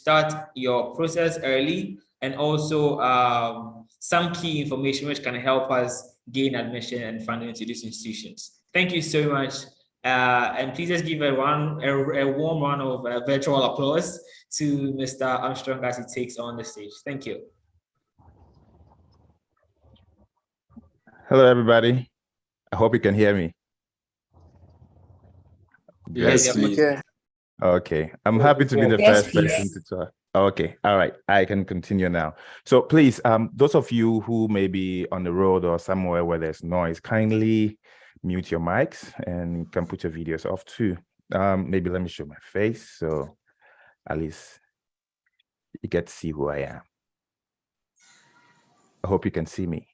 start your process early, and also some key information which can help us gain admission and funding into these institutions. Thank you so much. And please just give a warm round of virtual applause to Mr. Armstrong as he takes on the stage. Thank you. Hello, everybody. I hope you can hear me. Yes, please. Okay, I'm happy to be the first person to talk. Okay, all right, I can continue now. So please, those of you who may be on the road or somewhere where there's noise, kindly mute your mics and can put your videos off too. Maybe let me show my face so at least you get to see who I am. I hope you can see me.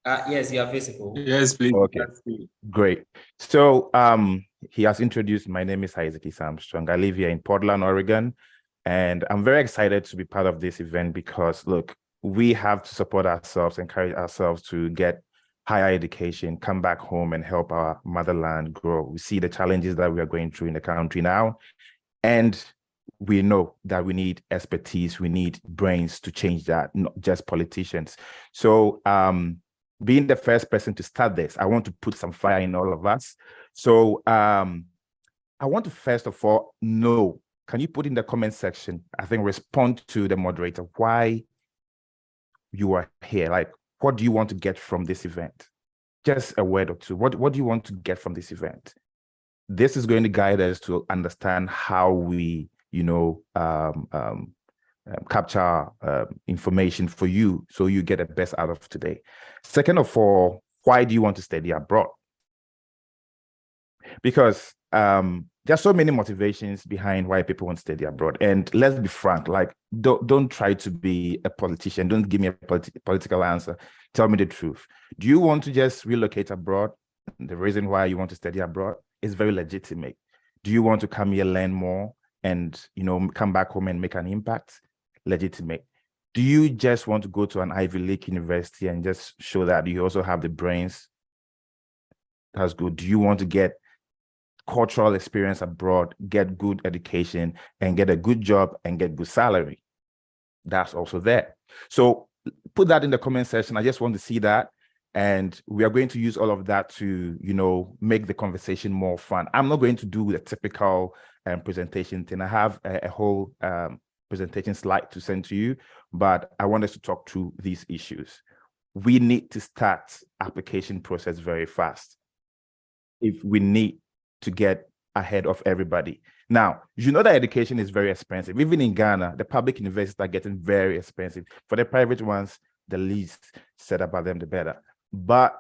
Yes, you are visible. Yes, please. Okay, great. So he has introduced, my name is Isaac Armstrong. I live here in Portland, Oregon, and I'm very excited to be part of this event because, look, we have to support ourselves, encourage ourselves to get higher education, come back home and help our motherland grow. We see the challenges that we are going through in the country now, and we know that we need expertise, we need brains to change that, not just politicians. So being the first person to start this, I want to put some fire in all of us. So I want to first of all know, can you put in the comment section, I think respond to the moderator, why you are here? Like, what do you want to get from this event? Just a word or two. What do you want to get from this event? This is going to guide us to understand how we, capture information for you so you get the best out of today. Second of all, why do you want to study abroad? Because there are so many motivations behind why people want to study abroad. And let's be frank, like, don't try to be a politician. Don't give me a political answer. Tell me the truth. Do you want to just relocate abroad? The reason why you want to study abroad is very legitimate. Do you want to come here, learn more, and come back home and make an impact? Legitimate. Do you just want to go to an Ivy League university and just show that you also have the brains? That's good. Do you want to get cultural experience abroad, get good education, and get a good job and get good salary? That's also there. So put that in the comment section. I just want to see that. And we are going to use all of that to, make the conversation more fun. I'm not going to do the typical presentation thing. I have a whole presentation slide to send to you, but I want us to talk through these issues. We need to start application process very fast if we need to get ahead of everybody. Now, that education is very expensive. Even in Ghana, the public universities are getting very expensive. For the private ones, the least said about them, the better. But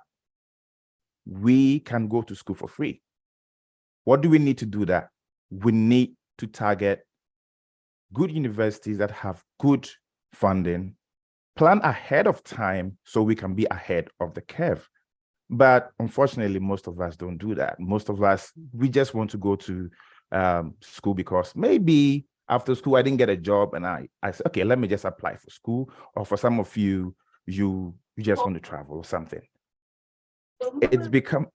we can go to school for free. What do we need to do that? We need to target good universities that have good funding, plan ahead of time so we can be ahead of the curve. But unfortunately, most of us don't do that. Most of us, we just want to go to school because maybe after school, I didn't get a job and I said, okay, let me just apply for school. Or for some of you, you just want to travel or something. It's become,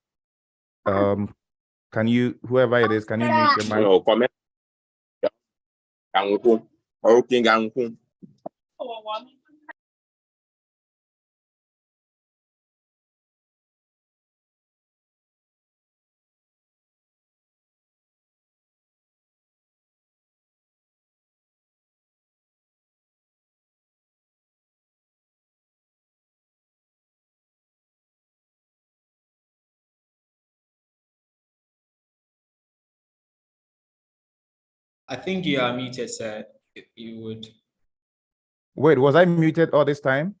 can you, whoever it is, can you mute your mic? Comment. I think you are muted, sir. If you would. Wait, was I muted all this time?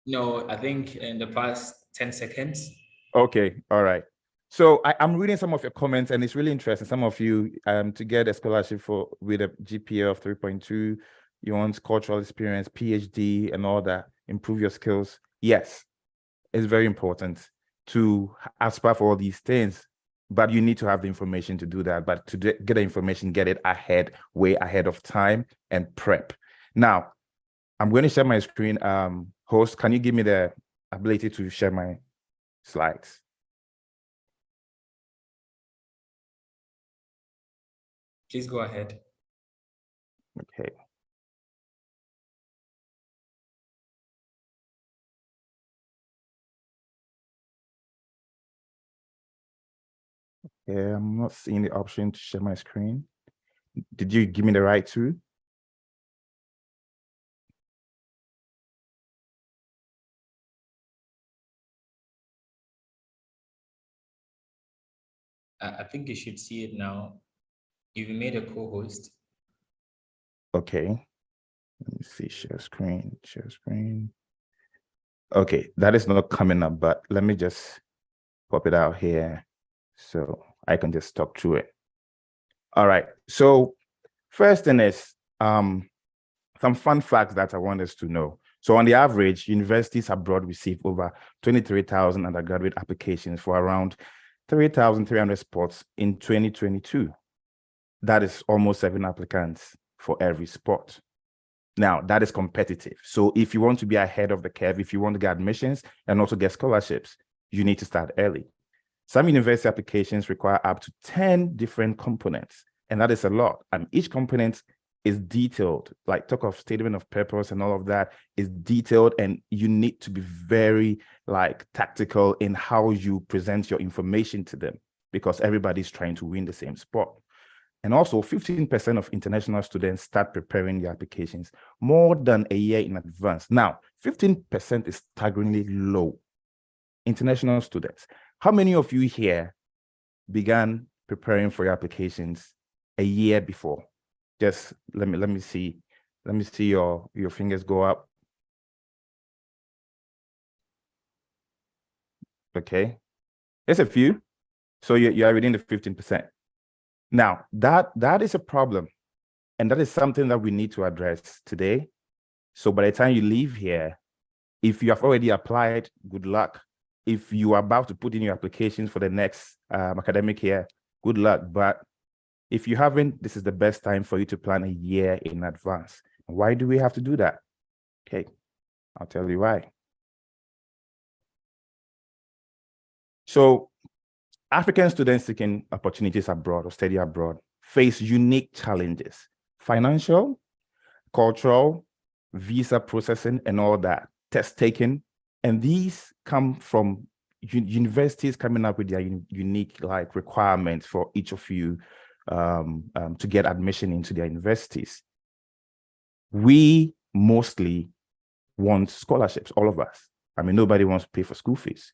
No, I think in the past 10 seconds. Okay, all right. So I'm reading some of your comments and it's really interesting. Some of you, to get a scholarship with a GPA of 3.2, you want cultural experience, PhD and all that, improve your skills. Yes, it's very important to aspire for all these things, but you need to have the information to do that. But to get the information, get it ahead, way ahead of time and prep. Now, I'm going to share my screen. Host, can you give me the ability to share my slides? Please go ahead. Okay. Yeah, I'm not seeing the option to share my screen. Did you give me the right to? I think you should see it now. You've made a co-host. Okay. Let me see, share screen. Okay, that is not coming up, but let me just pop it out here so I can just talk through it. All right, so first thing is some fun facts that I want us to know. So on the average, universities abroad receive over 23,000 undergraduate applications for around 3,300 spots in 2022. That is almost 7 applicants for every spot. Now, that is competitive. So if you want to be ahead of the curve, if you want to get admissions and also get scholarships, you need to start early. Some university applications require up to 10 different components, and that is a lot. And each component is detailed, like talk of statement of purpose and all of that is detailed, and you need to be very tactical in how you present your information to them because everybody's trying to win the same spot. And also 15% of international students start preparing their applications more than a year in advance. Now, 15% is staggeringly low. International students. How many of you here began preparing for your applications a year before? Just let me see. Let me see your fingers go up. Okay. There's a few. So you are within the 15%. Now, that is a problem. And that is something that we need to address today. So by the time you leave here, if you have already applied, good luck. If you are about to put in your applications for the next academic year, good luck. But if you haven't, this is the best time for you to plan a year in advance. Why do we have to do that? Okay, I'll tell you why. So African students seeking opportunities abroad or study abroad face unique challenges: financial, cultural, visa processing, and all that, test taking. And these come from universities coming up with their unique requirements for each of you to get admission into their universities. We mostly want scholarships, all of us. I mean, nobody wants to pay for school fees.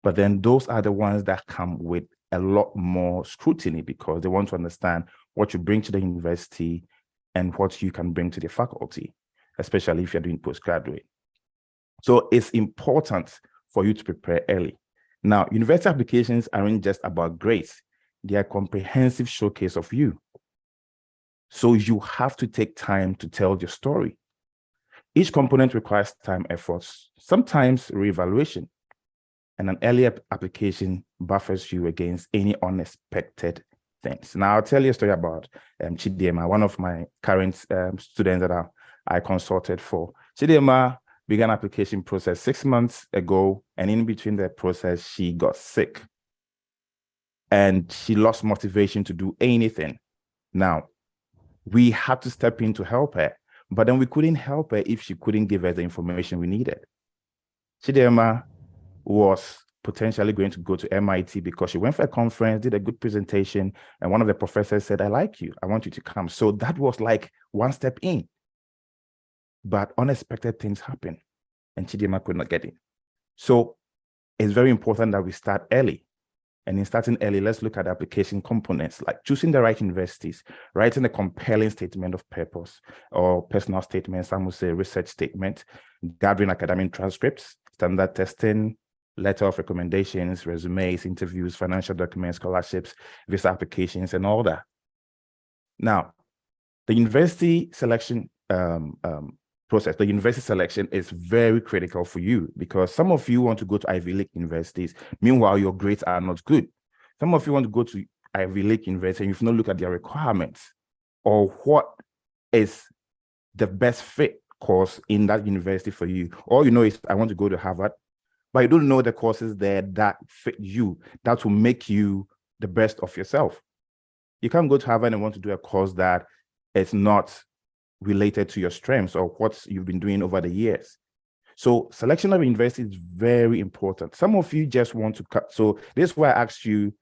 But then those are the ones that come with a lot more scrutiny because they want to understand what you bring to the university and what you can bring to the faculty, especially if you're doing postgraduate. So it's important for you to prepare early. Now, university applications aren't just about grades. They are a comprehensive showcase of you. So you have to take time to tell your story. Each component requires time, efforts, sometimes reevaluation, and an early application buffers you against any unexpected things. Now, I'll tell you a story about Chidema, one of my current students that I consulted for. Chidema began application process 6 months ago, and in between the process, she got sick. And she lost motivation to do anything. Now, we had to step in to help her, but then we couldn't help her if she couldn't give us the information we needed. Chidema was potentially going to go to MIT because she went for a conference, did a good presentation, and one of the professors said, "I like you, I want you to come." So that was like one step in. But unexpected things happen, and Chidema could not get in. So it's very important that we start early. And in starting early, let's look at application components, like choosing the right universities, writing a compelling statement of purpose or personal statement, some would say research statement, gathering academic transcripts, standard testing, letter of recommendations, resumes, interviews, financial documents, scholarships, visa applications, and all that. Now, the university selection process, the university selection is very critical for you because some of you want to go to Ivy League universities. Meanwhile, your grades are not good. Some of you want to go to Ivy League university and you've not looked at their requirements or what is the best fit course in that university for you. All you know is, I want to go to Harvard, but you don't know the courses there that fit you, that will make you the best of yourself. You can't go to Harvard and want to do a course that is not related to your strengths or what you've been doing over the years. So selection of university is very important. Some of you just want to cut. So this is why I asked you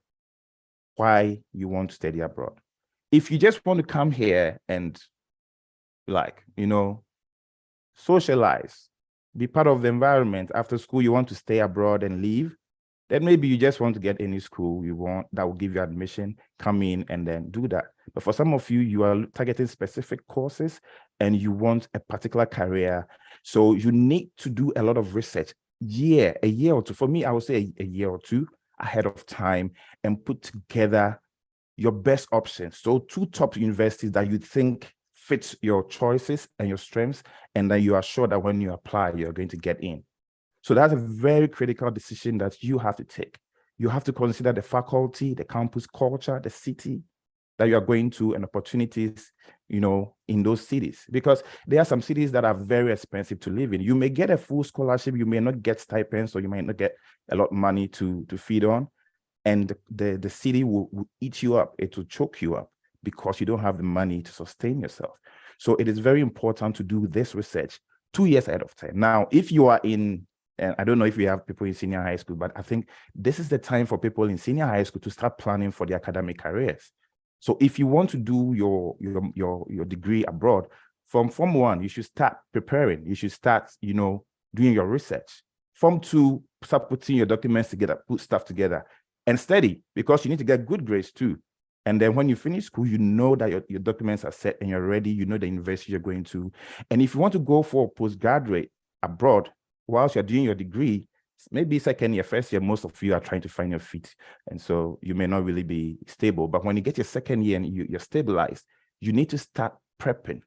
why you want to study abroad. If you just want to come here and socialize, be part of the environment after school, you want to stay abroad and leave, then maybe you just want to get any school you want that will give you admission, come in and then do that. But for some of you, you are targeting specific courses and you want a particular career. So you need to do a lot of research, a year or two. For me, I would say a year or two ahead of time and put together your best options. So 2 top universities that you think fits your choices and your strengths, and then you are sure that when you apply, you're going to get in. So that's a very critical decision that you have to take. You have to consider the faculty, the campus culture, the city that you are going to, and opportunities, in those cities. Because there are some cities that are very expensive to live in. You may get a full scholarship, you may not get stipends, or you might not get a lot of money to feed on. And the city will eat you up, it will choke you up because you don't have the money to sustain yourself. So it is very important to do this research 2 years ahead of time. Now, if you are in, and I don't know if we have people in senior high school, but I think this is the time for people in senior high school to start planning for their academic careers. So if you want to do your degree abroad, from Form 1, you should start preparing. You should start, doing your research. Form 2, start putting your documents together, put stuff together and study, because you need to get good grades too. And then when you finish school, you know that your documents are set and you're ready, you know the university you're going to. And if you want to go for postgraduate abroad, whilst you're doing your degree, maybe second year, first year, most of you are trying to find your feet. And so you may not really be stable. But when you get your second year and you're stabilized, you need to start prepping,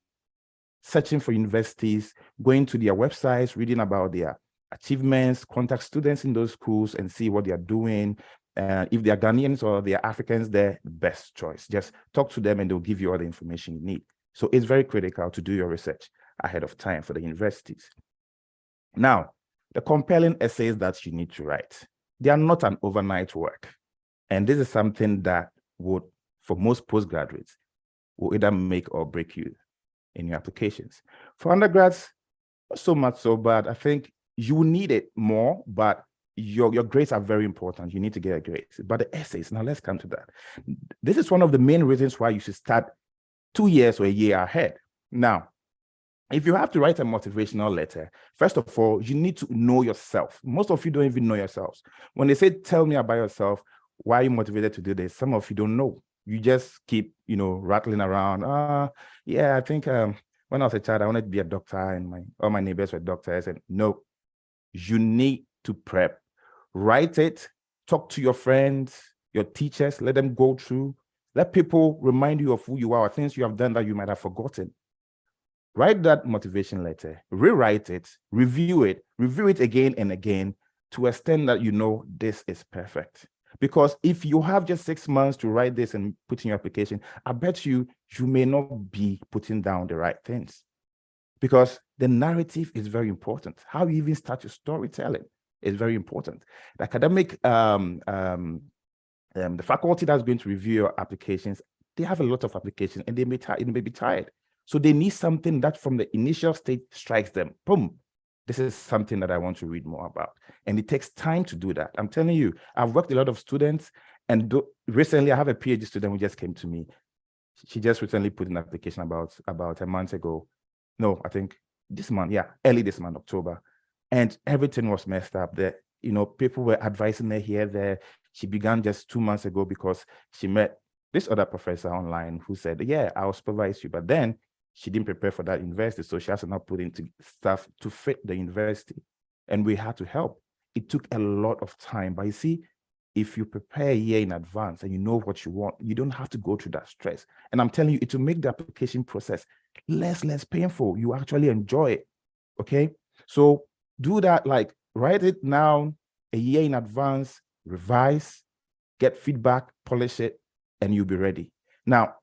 searching for universities, going to their websites, reading about their achievements, contact students in those schools and see what they are doing. If they are Ghanaians or they are Africans, they're the best choice. Just talk to them and they'll give you all the information you need. So it's very critical to do your research ahead of time for the universities. Now, the compelling essays that you need to write, they are not an overnight work. And this is something that would, for most postgraduates, will either make or break you in your applications. For undergrads, not so much so, but I think you need it more, but your grades are very important. You need to get a grade. But the essays, now let's come to that. This is one of the main reasons why you should start 2 years or a year ahead. Now, if you have to write a motivational letter, first of all, you need to know yourself. Most of you don't even know yourselves. When they say, tell me about yourself, why are you motivated to do this? Some of you don't know. You just keep, rattling around. I think when I was a child, I wanted to be a doctor and all my neighbors were doctors. And no, you need to prep. Write it, talk to your friends, your teachers, let them go through. Let people remind you of who you are, things you have done that you might have forgotten. Write that motivation letter, rewrite it, review it again and again to extend that this is perfect. Because if you have just 6 months to write this and put in your application, I bet you may not be putting down the right things. Because the narrative is very important. How you even start your storytelling is very important. The academic, the faculty that's going to review your applications, they have a lot of applications and they may be tired. So they need something that from the initial stage strikes them. Boom, this is something that I want to read more about. And it takes time to do that. I'm telling you, I've worked with a lot of students, and recently I have a PhD student who just came to me. She just recently put an application about a month ago. No, I think this month, early this month, October. And everything was messed up there. People were advising her here, there. She began just 2 months ago because she met this other professor online who said, I'll supervise you. But then she didn't prepare for that university. So she has to now put into stuff to fit the university. And we had to help. It took a lot of time. But you see, if you prepare a year in advance and you know what you want, you don't have to go through that stress. And I'm telling you, it will make the application process less painful. You actually enjoy it. Okay. So do that, write it down a year in advance, revise, get feedback, polish it, and you'll be ready. Now,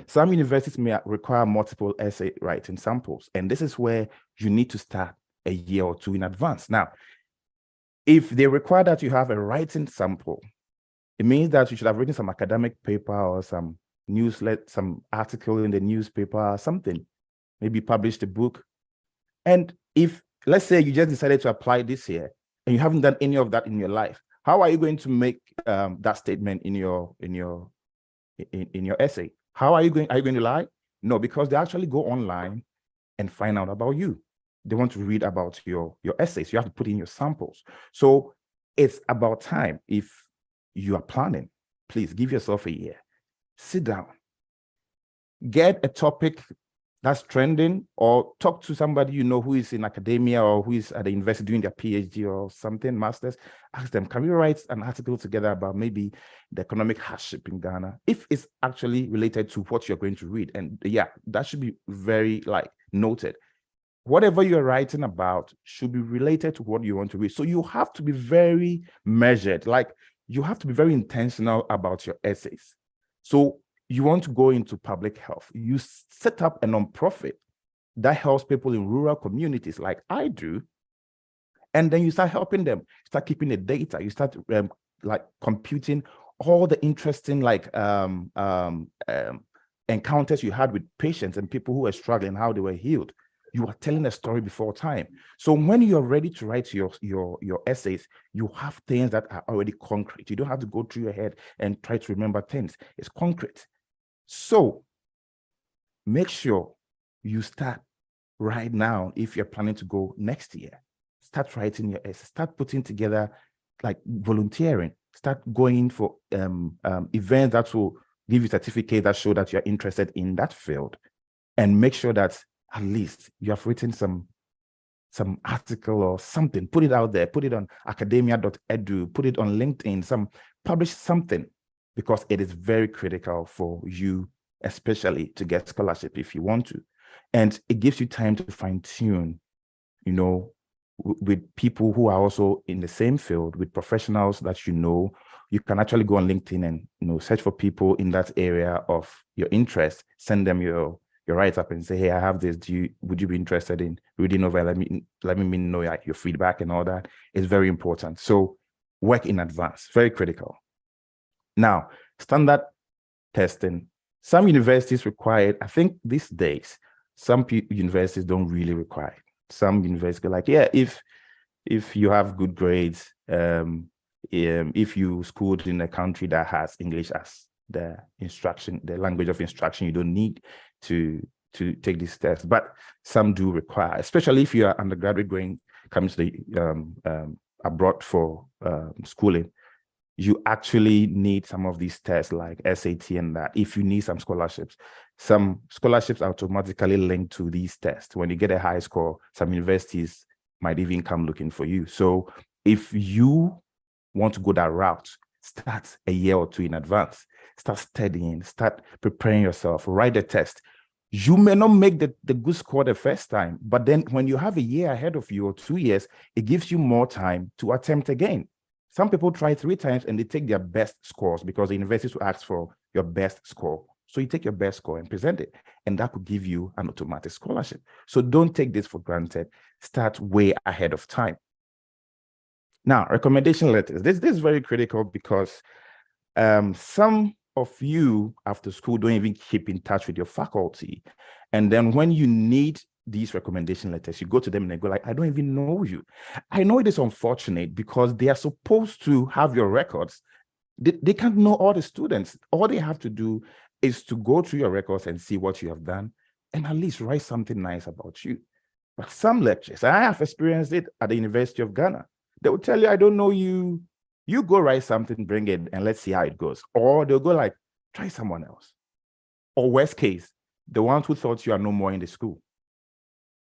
some universities may require multiple essay writing samples, and this is where you need to start a year or two in advance. Now, if they require that you have a writing sample, It means that you should have written some academic paper or some newsletter, some article in the newspaper or something, maybe published a book. And if, let's say you just decided to apply this year and you haven't done any of that in your life, how are you going to make that statement in your essay? How are you going to lie? No, because they actually go online and find out about you. They want to read about your essays. You have to put in your samples. So it's about time. If you are planning, please give yourself a year. Sit down. Get a topic that's trending, or talk to somebody you know who is in academia or who is at the university doing their PhD or something, master's. Ask them, can we write an article together about maybe the economic hardship in Ghana, if it's actually related to what you're going to read? And yeah, that should be very noted. Whatever you're writing about should be related to what you want to read. So you have to be very measured. You have to be very intentional about your essays. So you want to go into public health, you set up a nonprofit that helps people in rural communities like I do, and then you start helping them, start keeping the data, you start computing all the interesting encounters you had with patients and people who were struggling, how they were healed. You are telling a story before time. So when you're ready to write your essays, you have things that are already concrete. You don't have to go through your head and try to remember things. It's concrete. So make sure you start right now. If you're planning to go next year, start writing your essays, start putting together, volunteering, start going for events that will give you certificates that show that you're interested in that field, and make sure that at least you have written some article or something, put it out there, put it on academia.edu, put it on LinkedIn, publish something, because it is very critical for you, especially to get scholarship if you want to. And it gives you time to fine tune, with people who are also in the same field, with professionals that you can actually go on LinkedIn and search for people in that area of your interest, send them your write-up and say, hey, I have this, would you be interested in reading over? Let me know your feedback and all that. It's very important. So work in advance, very critical. Now, standard testing. Some universities require it. I think these days, some universities don't really require it. Some universities go yeah, if you have good grades, if you schooled in a country that has English as the language of instruction, you don't need to take this test. But some do require, especially if you are undergraduate coming to the abroad for schooling. You actually need some of these tests like SAT and that. If you need some scholarships are automatically linked to these tests. When you get a high score, some universities might even come looking for you. So if you want to go that route, start a year or two in advance. Start studying, start preparing yourself, write the test. You may not make the good score the first time, but then when you have a year ahead of you or 2 years, it gives you more time to attempt again. Some people try 3 times and they take their best scores because the universities will ask for your best score. So you take your best score and present it, and that could give you an automatic scholarship. So don't take this for granted. Start way ahead of time. Now, recommendation letters. This is very critical because some of you after school don't even keep in touch with your faculty. And then when you need these recommendation letters, you go to them and they go I don't even know you. I know it is unfortunate because they are supposed to have your records. They can't know all the students. All they have to do is to go through your records and see what you have done and at least write something nice about you. But some lectures, I have experienced it at the University of Ghana, they will tell you, I don't know you. You go write something, bring it, and let's see how it goes. Or they'll go try someone else. Or worst case, the ones who thought you are no more in the school.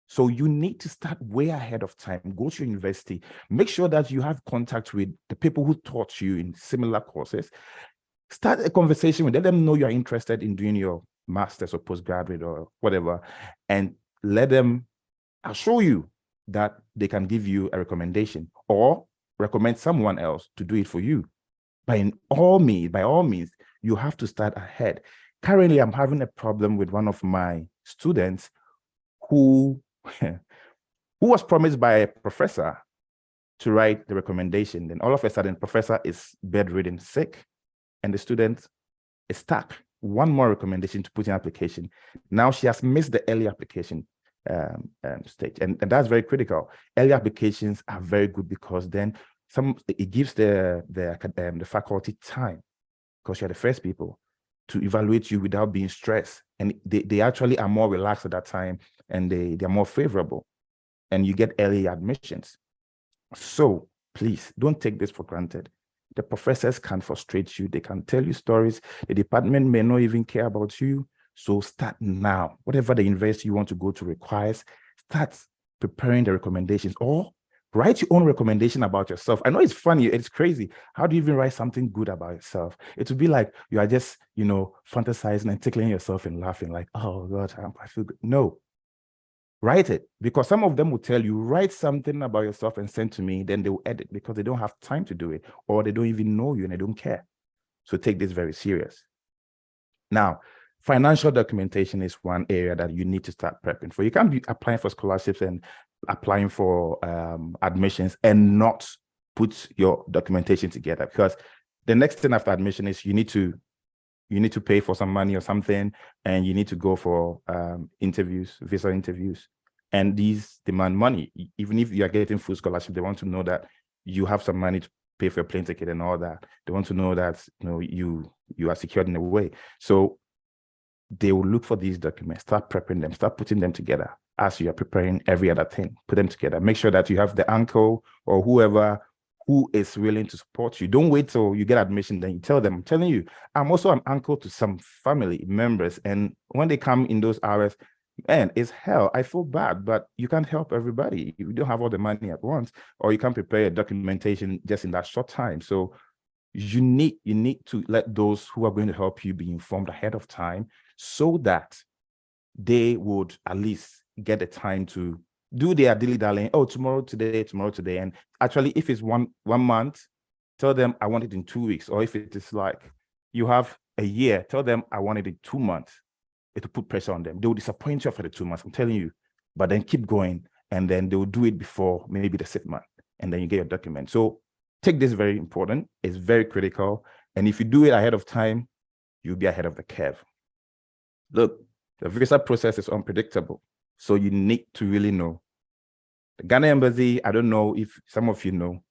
So you need to start way ahead of time. Go to your university. Make sure that you have contact with the people who taught you in similar courses. Start a conversation with them. Let them know you're interested in doing your master's or postgraduate or whatever. And let them assure you that they can give you a recommendation or recommend someone else to do it for you. By all means, you have to start ahead. Currently, I'm having a problem with one of my students who was promised by a professor to write the recommendation. Then all of a sudden, professor is bedridden, sick, and the student is stuck. One more recommendation to put in application. Now she has missed the early application stage, and that's very critical. Early applications are very good because then it gives the faculty time, because you're the first people, to evaluate you without being stressed, and they actually are more relaxed at that time, and they're more favorable, and you get early admissions. So please don't take this for granted. The professors can frustrate you. They can tell you stories. The department may not even care about you. So start now. Whatever the university you want to go to requires, start preparing the recommendations, or write your own recommendation about yourself. I know it's funny. It's crazy. How do you even write something good about yourself? It would be like you are just, fantasizing and tickling yourself and laughing like, oh God, I feel good. No. Write it, because some of them will tell you, write something about yourself and send to me, then they will edit because they don't have time to do it, or they don't even know you and they don't care. So take this very serious. Now, financial documentation is one area that you need to start prepping for. You can't be applying for scholarships and applying for admissions and not put your documentation together, because the next thing after admission is you need to pay for some money or something, and you need to go for interviews, visa interviews, and these demand money. Even if you are getting full scholarship, they want to know that you have some money to pay for your plane ticket and all that. They want to know that you are secured in a way. So they will look for these documents, start prepping them, start putting them together as you are preparing every other thing. Put them together. Make sure that you have the uncle or whoever who is willing to support you. Don't wait till you get admission, then you tell them. I'm telling you, I'm also an uncle to some family members, and when they come in those hours, man, it's hell. I feel bad, but you can't help everybody. You don't have all the money at once, or you can't prepare a documentation just in that short time. So you need to let those who are going to help you be informed ahead of time, so that they would at least get the time to do their dilly-dallying. Oh, tomorrow, today. And actually, if it's one month, tell them I want it in 2 weeks. Or if it is like you have a year, tell them I want it in 2 months. It will put pressure on them. They will disappoint you after the 2 months, I'm telling you. But then keep going, and then they will do it before maybe the 6th month, and then you get your document. So take this very important. It's very critical. And if you do it ahead of time, you'll be ahead of the curve. Look, the visa process is unpredictable. So you need to really know. The Ghana Embassy, I don't know if some of you know,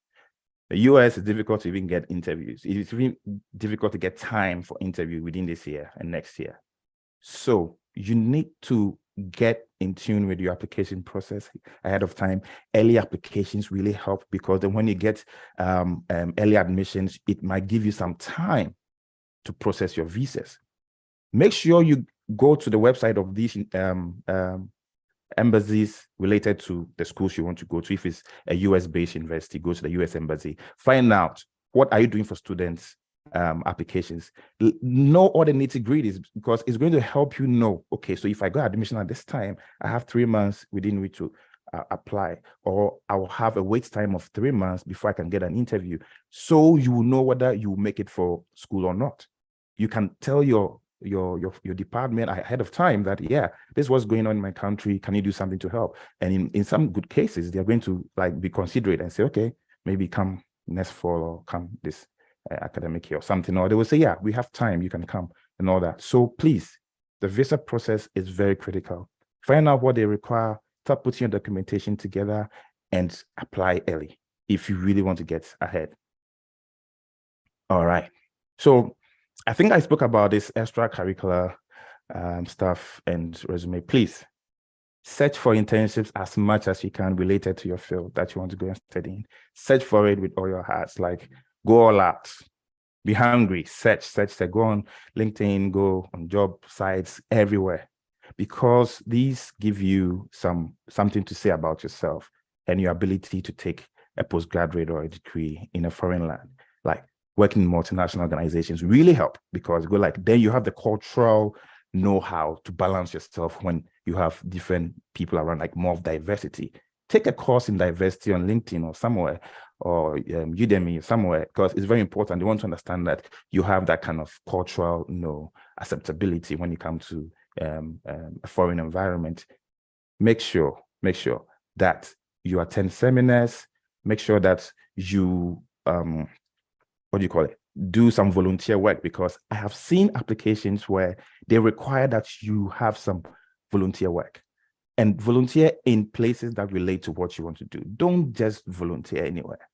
the US is difficult to even get interviews. It's even difficult to get time for interview within this year and next year. So you need to get in tune with your application process ahead of time. Early applications really help, because then when you get early admissions, it might give you some time to process your visas. Make sure you go to the website of these embassies related to the schools you want to go to. If it's a US-based university, go to the US Embassy. Find out what are you doing for students applications. Know all the nitty-gritties, because it's going to help you know, okay, so if I got admission at this time, I have 3 months within which to apply, or I will have a wait time of 3 months before I can get an interview. So you will know whether you make it for school or not. You can tell your department ahead of time that, yeah, this is what's going on in my country. Can you do something to help? And in some good cases, they're going to be considerate and say, okay, maybe come next fall or come this academic year or something. Or they will say, yeah, we have time, you can come, and all that. So please, the visa process is very critical. Find out what they require, start putting your documentation together, and apply early if you really want to get ahead. All right. So I think I spoke about this extracurricular stuff and resume. Please search for internships as much as you can related to your field that you want to go and study in. Search for it with all your hearts, like go all out, be hungry, search, go on LinkedIn, go on job sites everywhere, because these give you something to say about yourself and your ability to take a postgraduate or a degree in a foreign land. Like working in multinational organizations really help, because then you have the cultural know-how to balance yourself when you have different people around, like more of diversity. Take a course in diversity on LinkedIn or somewhere, or Udemy somewhere, because it's very important. They want to understand that you have that kind of cultural acceptability when you come to a foreign environment. Make sure that you attend seminars. Make sure that you do some volunteer work, because I have seen applications where they require that you have some volunteer work, and volunteer in places that relate to what you want to do. Don't just volunteer anywhere.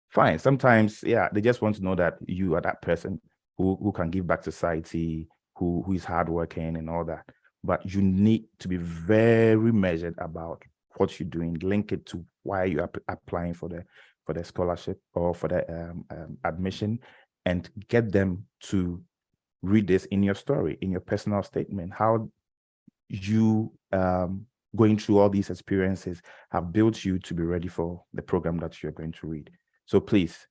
Fine. Sometimes, yeah, they just want to know that you are that person who can give back to society, who is hardworking and all that. But you need to be very measured about what you're doing. Link it to why you are applying for the scholarship or for the admission, and get them to read this in your story, in your personal statement, how you going through all these experiences have built you to be ready for the program that you're going to read. So please,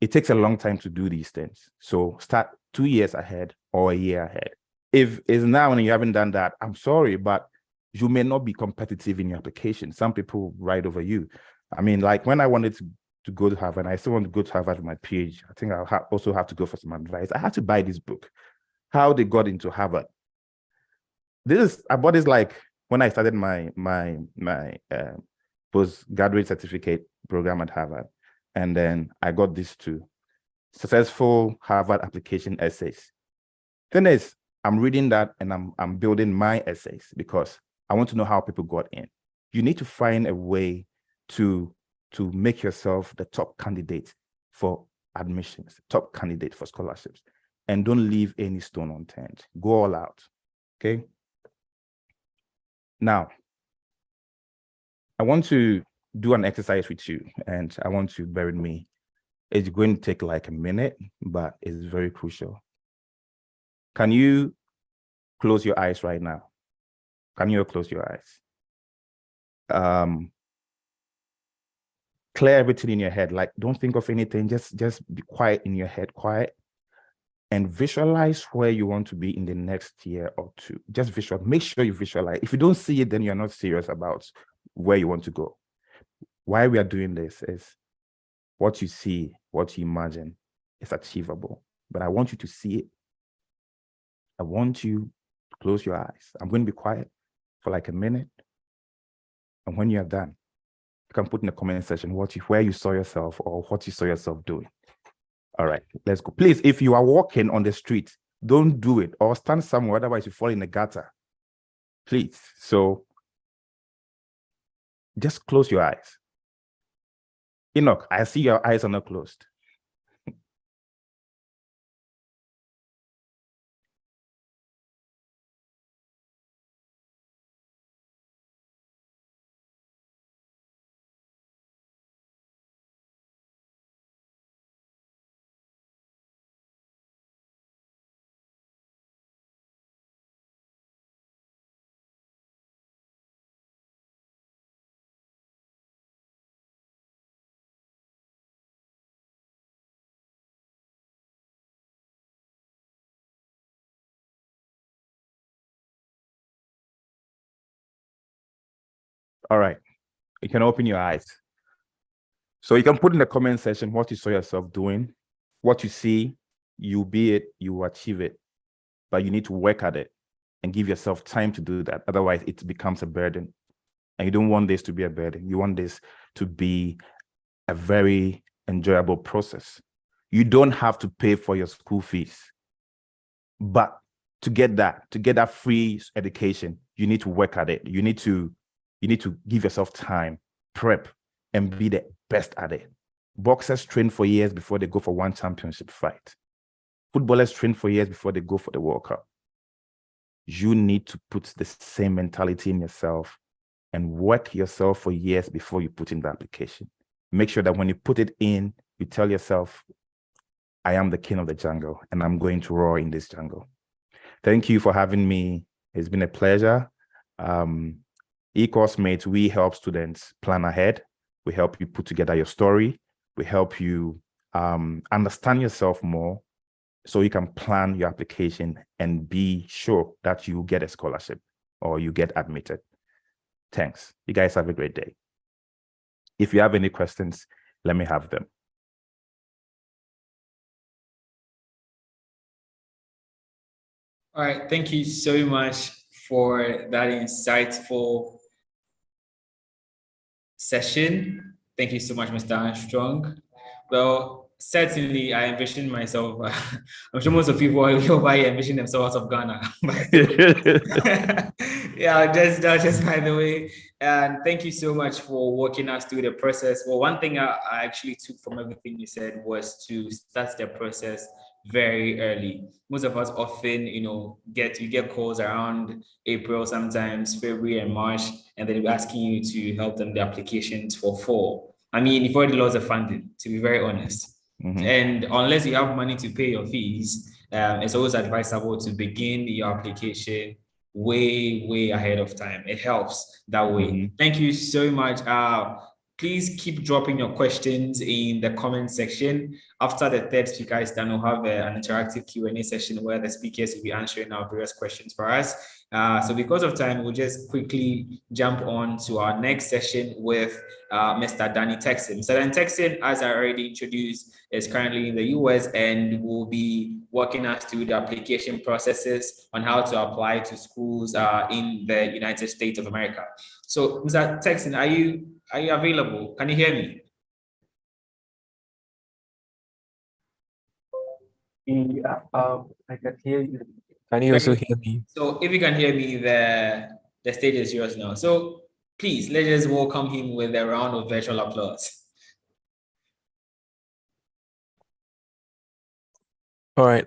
it takes a long time to do these things. So start 2 years ahead or a year ahead. If it's now and you haven't done that, I'm sorry, but you may not be competitive in your application. Some people write over you. I mean, like when I wanted to go to Harvard, I still want to go to Harvard with my PhD. I think I'll also have to go for some advice. I had to buy this book, How They Got Into Harvard. I bought this like when I started my postgraduate certificate program at Harvard. And then I got these two, Successful Harvard Application Essays. Thing is, I'm reading that and I'm building my essays because I want to know how people got in. You need to find a way to make yourself the top candidate for admissions, top candidate for scholarships, and don't leave any stone unturned. Go all out, okay? Now, I want to do an exercise with you, and I want you to bear with me. It's going to take like a minute, but it's very crucial. Can you close your eyes right now? Can you close your eyes? Clear everything in your head. Like, don't think of anything. Just be quiet in your head, quiet, and visualize where you want to be in the next year or two. Just visualize. Make sure you visualize. If you don't see it, then you're not serious about where you want to go. Why we are doing this is what you see, what you imagine is achievable. But I want you to see it. I want you to close your eyes. I'm going to be quiet for like a minute. And when you are done, you can put in the comment section where you saw yourself or what you saw yourself doing. All right, let's go. Please, if you are walking on the street, don't do it, or stand somewhere, otherwise you fall in the gutter. Please. So just close your eyes. Enoch, I see your eyes are not closed. All right, you can open your eyes. So you can put in the comment section what you saw yourself doing, what you see, you be it, you achieve it, but you need to work at it and give yourself time to do that. Otherwise, it becomes a burden. And you don't want this to be a burden. You want this to be a very enjoyable process. You don't have to pay for your school fees, but to get that free education, you need to work at it. You need to give yourself time, prep, and be the best at it. Boxers train for years before they go for one championship fight. Footballers train for years before they go for the World Cup. You need to put the same mentality in yourself and work yourself for years before you put in the application. Make sure that when you put it in, you tell yourself, I am the king of the jungle and I'm going to roar in this jungle. Thank you for having me. It's been a pleasure. eCourseMate, we help students plan ahead. We help you put together your story. We help you understand yourself more so you can plan your application and be sure that you get a scholarship or you get admitted. Thanks. You guys have a great day. If you have any questions, let me have them. All right. Thank you so much for that insightful session. Thank you so much, Mr. Armstrong. Well, certainly, I envision myself. I'm sure most of people over here envision themselves out of Ghana. Yeah, just by the way. And thank you so much for walking us through the process. Well, one thing I actually took from everything you said was to start the process very early. Most of us often, get calls around April, sometimes February and March, and then they're asking you to help them the applications for fall. I mean, you've already lost the funding, to be very honest. Mhm. And unless you have money to pay your fees, it's always advisable to begin your application way ahead of time. It helps that way. Thank you so much. Please keep dropping your questions in the comment section. After the third speaker is done, we'll have an interactive Q&A session where the speakers will be answering our various questions for us. So because of time, we'll just quickly jump on to our next session with Mr. Danny Texon. Mr. Danny Texon, as I already introduced, is currently in the US and will be walking us through the application processes on how to apply to schools in the United States of America. So, Mr. Texon, are you available? Can you hear me? Yeah, I can hear you. Can you also hear me? So if you can hear me, the stage is yours now. So please, let's just welcome him with a round of virtual applause. All right.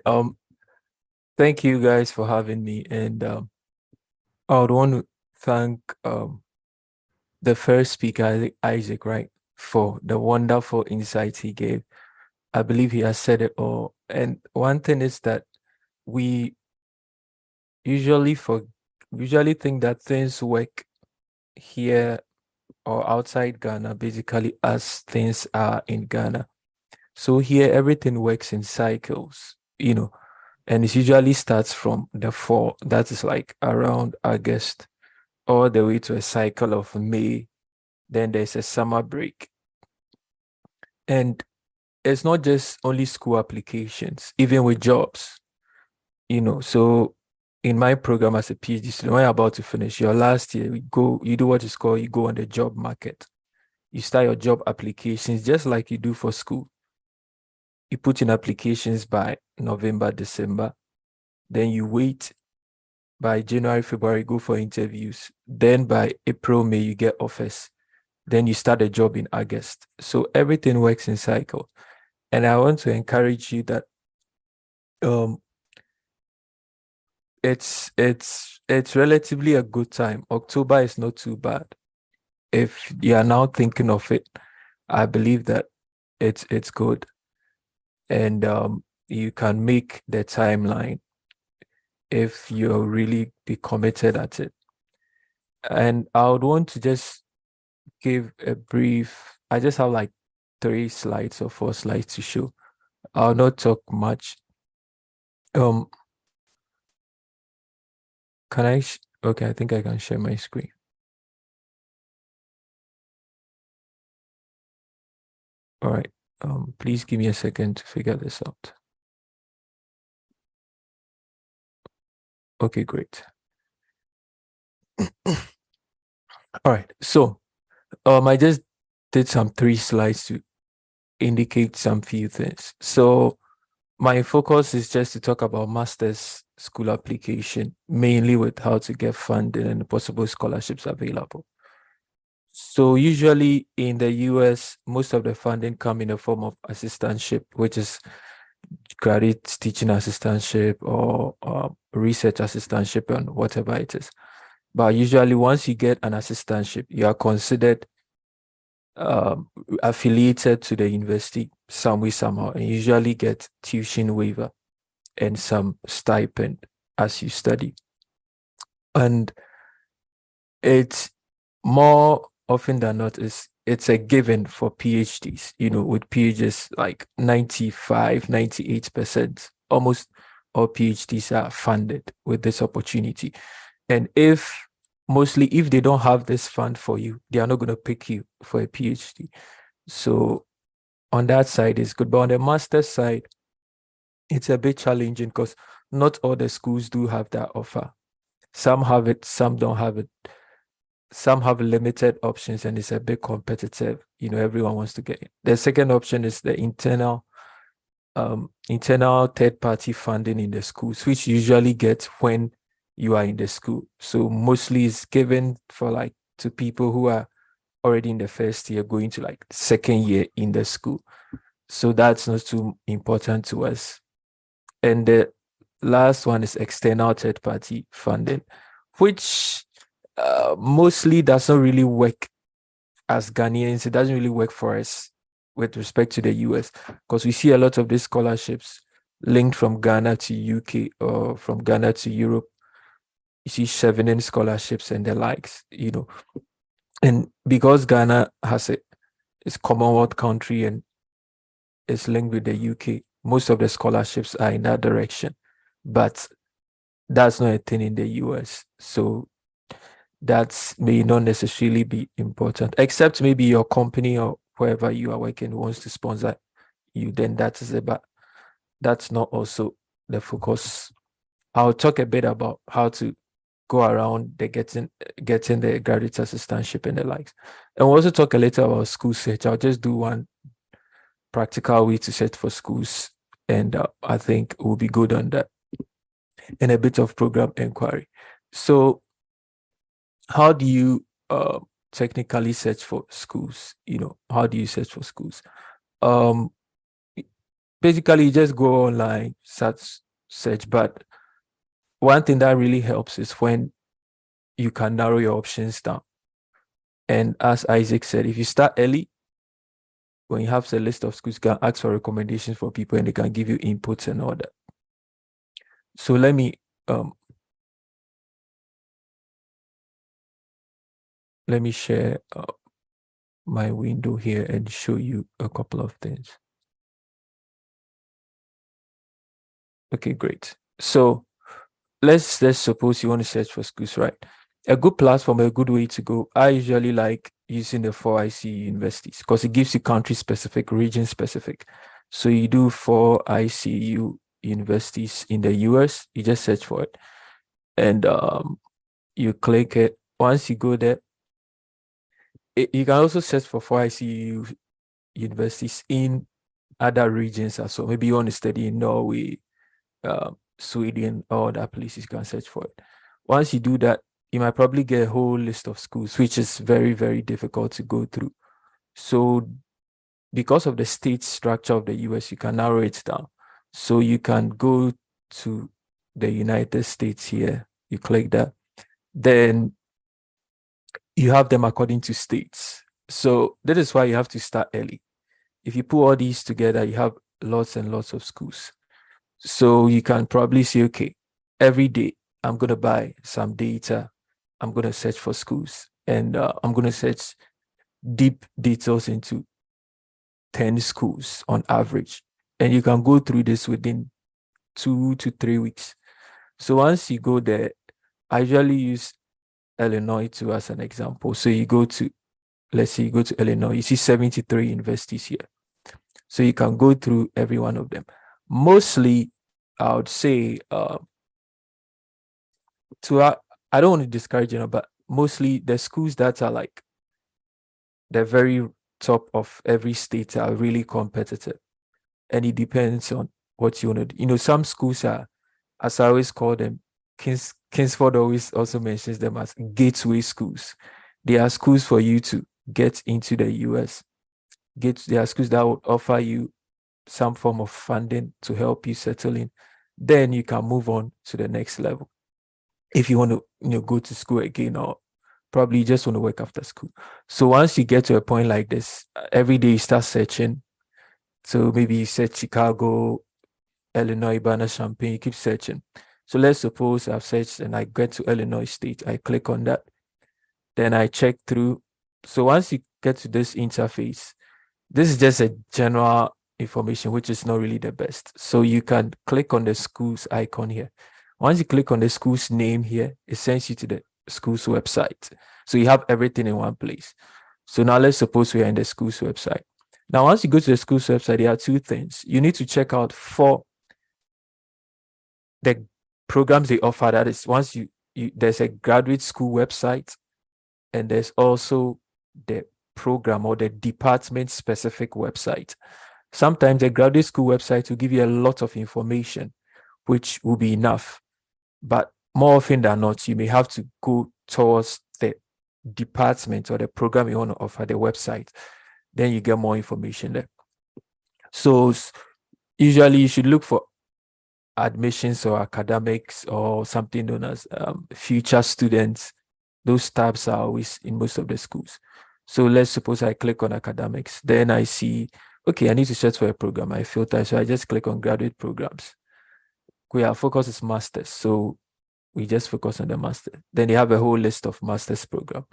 Thank you guys for having me, and I would want to thank the first speaker, Isaac, right, for the wonderful insights he gave. I believe he has said it all. And one thing is that we usually think that things work here or outside Ghana, basically as things are in Ghana. So here everything works in cycles, and it usually starts from the fall. That is like around August, all the way to a cycle of May. Then there's a summer break. And it's not just only school applications, even with jobs, So in my program as a PhD student, when you're about to finish your last year, you do what is called, you go on the job market. You start your job applications just like you do for school. You put in applications by November, December. Then you wait by January, February, go for interviews. Then by April, May, you get offers. Then you start a job in August. So everything works in cycle. And I want to encourage you that it's relatively a good time. October is not too bad. If you are now thinking of it, I believe that it's good. And you can make the timeline if you really be committed at it. And I would want to just give a brief, I just have like 3 slides or 4 slides to show. I'll not talk much. Can I, okay, I think I can share my screen. All right, please give me a second to figure this out. Okay, great. All right, so I just did some 3 slides to indicate some few things. So my focus is just to talk about master's school application, mainly with how to get funding and possible scholarships available. So usually in the US, most of the funding come in the form of assistantship, which is graduate teaching assistantship or research assistantship and whatever it is. But usually once you get an assistantship, you are considered affiliated to the university some way, somehow, and usually get tuition waiver and some stipend as you study. And it's more often than not, it's a given for PhDs, with PhDs like 95, 98%, almost all PhDs are funded with this opportunity. And if they don't have this fund for you, they are not going to pick you for a PhD. So on that side, it's good. But on the master's side, it's a bit challenging because not all the schools do have that offer. Some have it, some don't have it. Some have limited options and it's a bit competitive. Everyone wants to get it. The second option is the internal internal third-party funding in the schools, which you usually get when you are in the school. So mostly it's given for like to people who are already in the first year going to like second year in the school. So that's not too important to us. And the last one is external third-party funding, which mostly does not really work as Ghanaians. It doesn't really work for us with respect to the US, because we see a lot of these scholarships linked from Ghana to UK or from Ghana to Europe. You see Chevening scholarships and the likes, you know. And because Ghana has it's Commonwealth country and is linked with the UK, most of the scholarships are in that direction. But that's not a thing in the US. So that may not necessarily be important, except maybe your company or wherever you are working wants to sponsor you, then that is it. But that's not also the focus. I'll talk a bit about how to go around the getting the graduate assistantship and the likes. And we'll also talk a little about school search. I'll just do one practical way to search for schools, and I think we'll be good on that, and a bit of program inquiry. So how do you technically search for schools? You know, how do you search for schools? Basically, you just go online, search. But one thing that really helps is when you can narrow your options down. And as Isaac said, if you start early, when you have a list of schools, you can ask for recommendations for people and they can give you inputs and all that. So let me share my window here and show you a couple of things. Okay, great. So let's suppose you want to search for schools, right? A good platform, a good way to go. I usually like using the 4ICU universities because it gives you country specific, region specific. So you do 4ICU universities in the US, you just search for it and you click it. Once you go there, you can also search for 4ICU universities in other regions as well. Maybe you want to study in Norway, Sweden, or other places, you can search for it. Once you do that, you might probably get a whole list of schools, which is very, very difficult to go through. So because of the state structure of the US, you can narrow it down. So you can go to the United States here, you click that, then you have them according to states. So that is why you have to start early. If you put all these together, you have lots and lots of schools. So you can probably say, okay, every day I'm going to buy some data. I'm going to search for schools and I'm going to search deep details into 10 schools on average. And you can go through this within 2 to 3 weeks. So once you go there, I usually use Illinois too as an example. So you go to, let's say you go to Illinois, you see 73 universities here. So you can go through every one of them. Mostly, I would say, I don't want to discourage you, but mostly the schools that are like the very top of every state are really competitive. And it depends on what you want to do. You know, some schools are, as I always call them, Kingsford always also mentions them as gateway schools. They are schools for you to get into the US. They are schools that would offer you some form of funding to help you settle in. Then you can move on to the next level. If you want to, go to school again, or probably you just want to work after school. So once you get to a point like this, every day you start searching. So maybe you search Chicago, Illinois, Urbana-Champaign, you keep searching. So let's suppose I've searched and I get to Illinois State. I click on that. Then I check through. So once you get to this interface, this is just a general information, which is not really the best. So you can click on the school's icon here. Once you click on the school's name here, it sends you to the school's website. So you have everything in one place. So now let's suppose we are in the school's website. Now, once you go to the school's website, there are two things. You need to check out for the programs they offer. That is, once there's a graduate school website, and there's also the program or the department specific website. Sometimes a graduate school website will give you a lot of information, which will be enough. But more often than not, you may have to go towards the department or the program you want to offer, the website. Then you get more information there. So usually you should look for admissions or academics or something known as future students. Those tabs are always in most of the schools. So let's suppose I click on academics, then I see, okay, I need to search for a program. I filter, so I just click on graduate programs. Our focus is masters, so we just focus on the master. Then they have a whole list of master's program.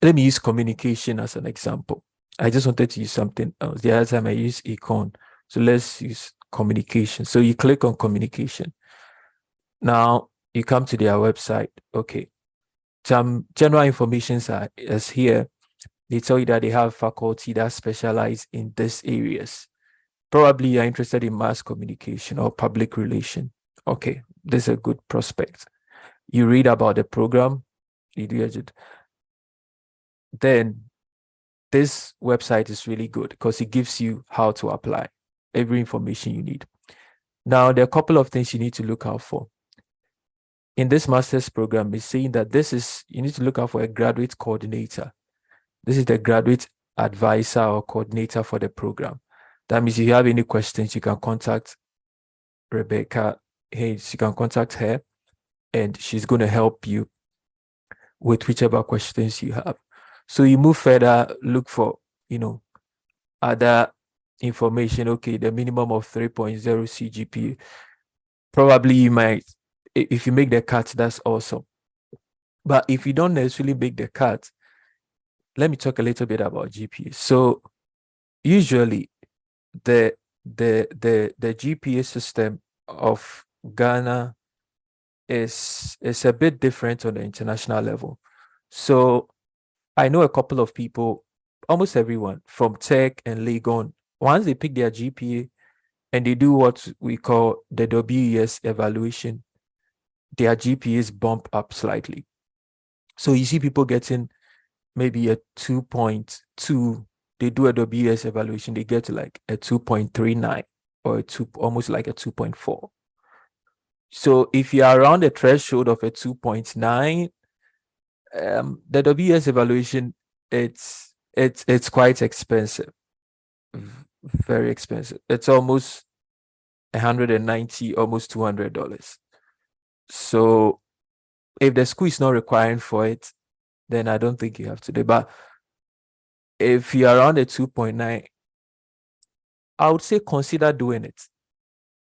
Let me use communication as an example. I just wanted to use something else. The other time I used econ. So let's use communication. So you click on communication. Now you come to their website. Okay. Some general information is here. They tell you that they have faculty that specialize in these areas. Probably you're interested in mass communication or public relation. Okay, this is a good prospect. You read about the program, you do it. Then this website is really good because it gives you how to apply every information you need. Now, there are a couple of things you need to look out for. In this master's program, it's saying that you need to look out for a graduate coordinator. This is the graduate advisor or coordinator for the program. That means if you have any questions, you can contact Rebecca Hayes. You can contact her and she's going to help you with whichever questions you have. So you move further, look for, other information. Okay, the minimum of 3.0 CGPA. Probably you might, if you make the cut, that's awesome. But if you don't necessarily make the cut, let me talk a little bit about GPA. So usually the GPA system of Ghana is a bit different on the international level. So I know a couple of people, almost everyone from Tech and Legon, once they pick their GPA and they do what we call the WES evaluation, their GPAs bump up slightly. So you see people getting maybe a 2.2, they do a WES evaluation, they get to like a 2.39 or almost like a 2.4. So if you are around the threshold of a 2.9, the WES evaluation, it's quite expensive, very expensive. It's almost $190, almost $200. So if the school is not requiring for it, then I don't think you have to do. But if you're around a 2.9, I would say consider doing it,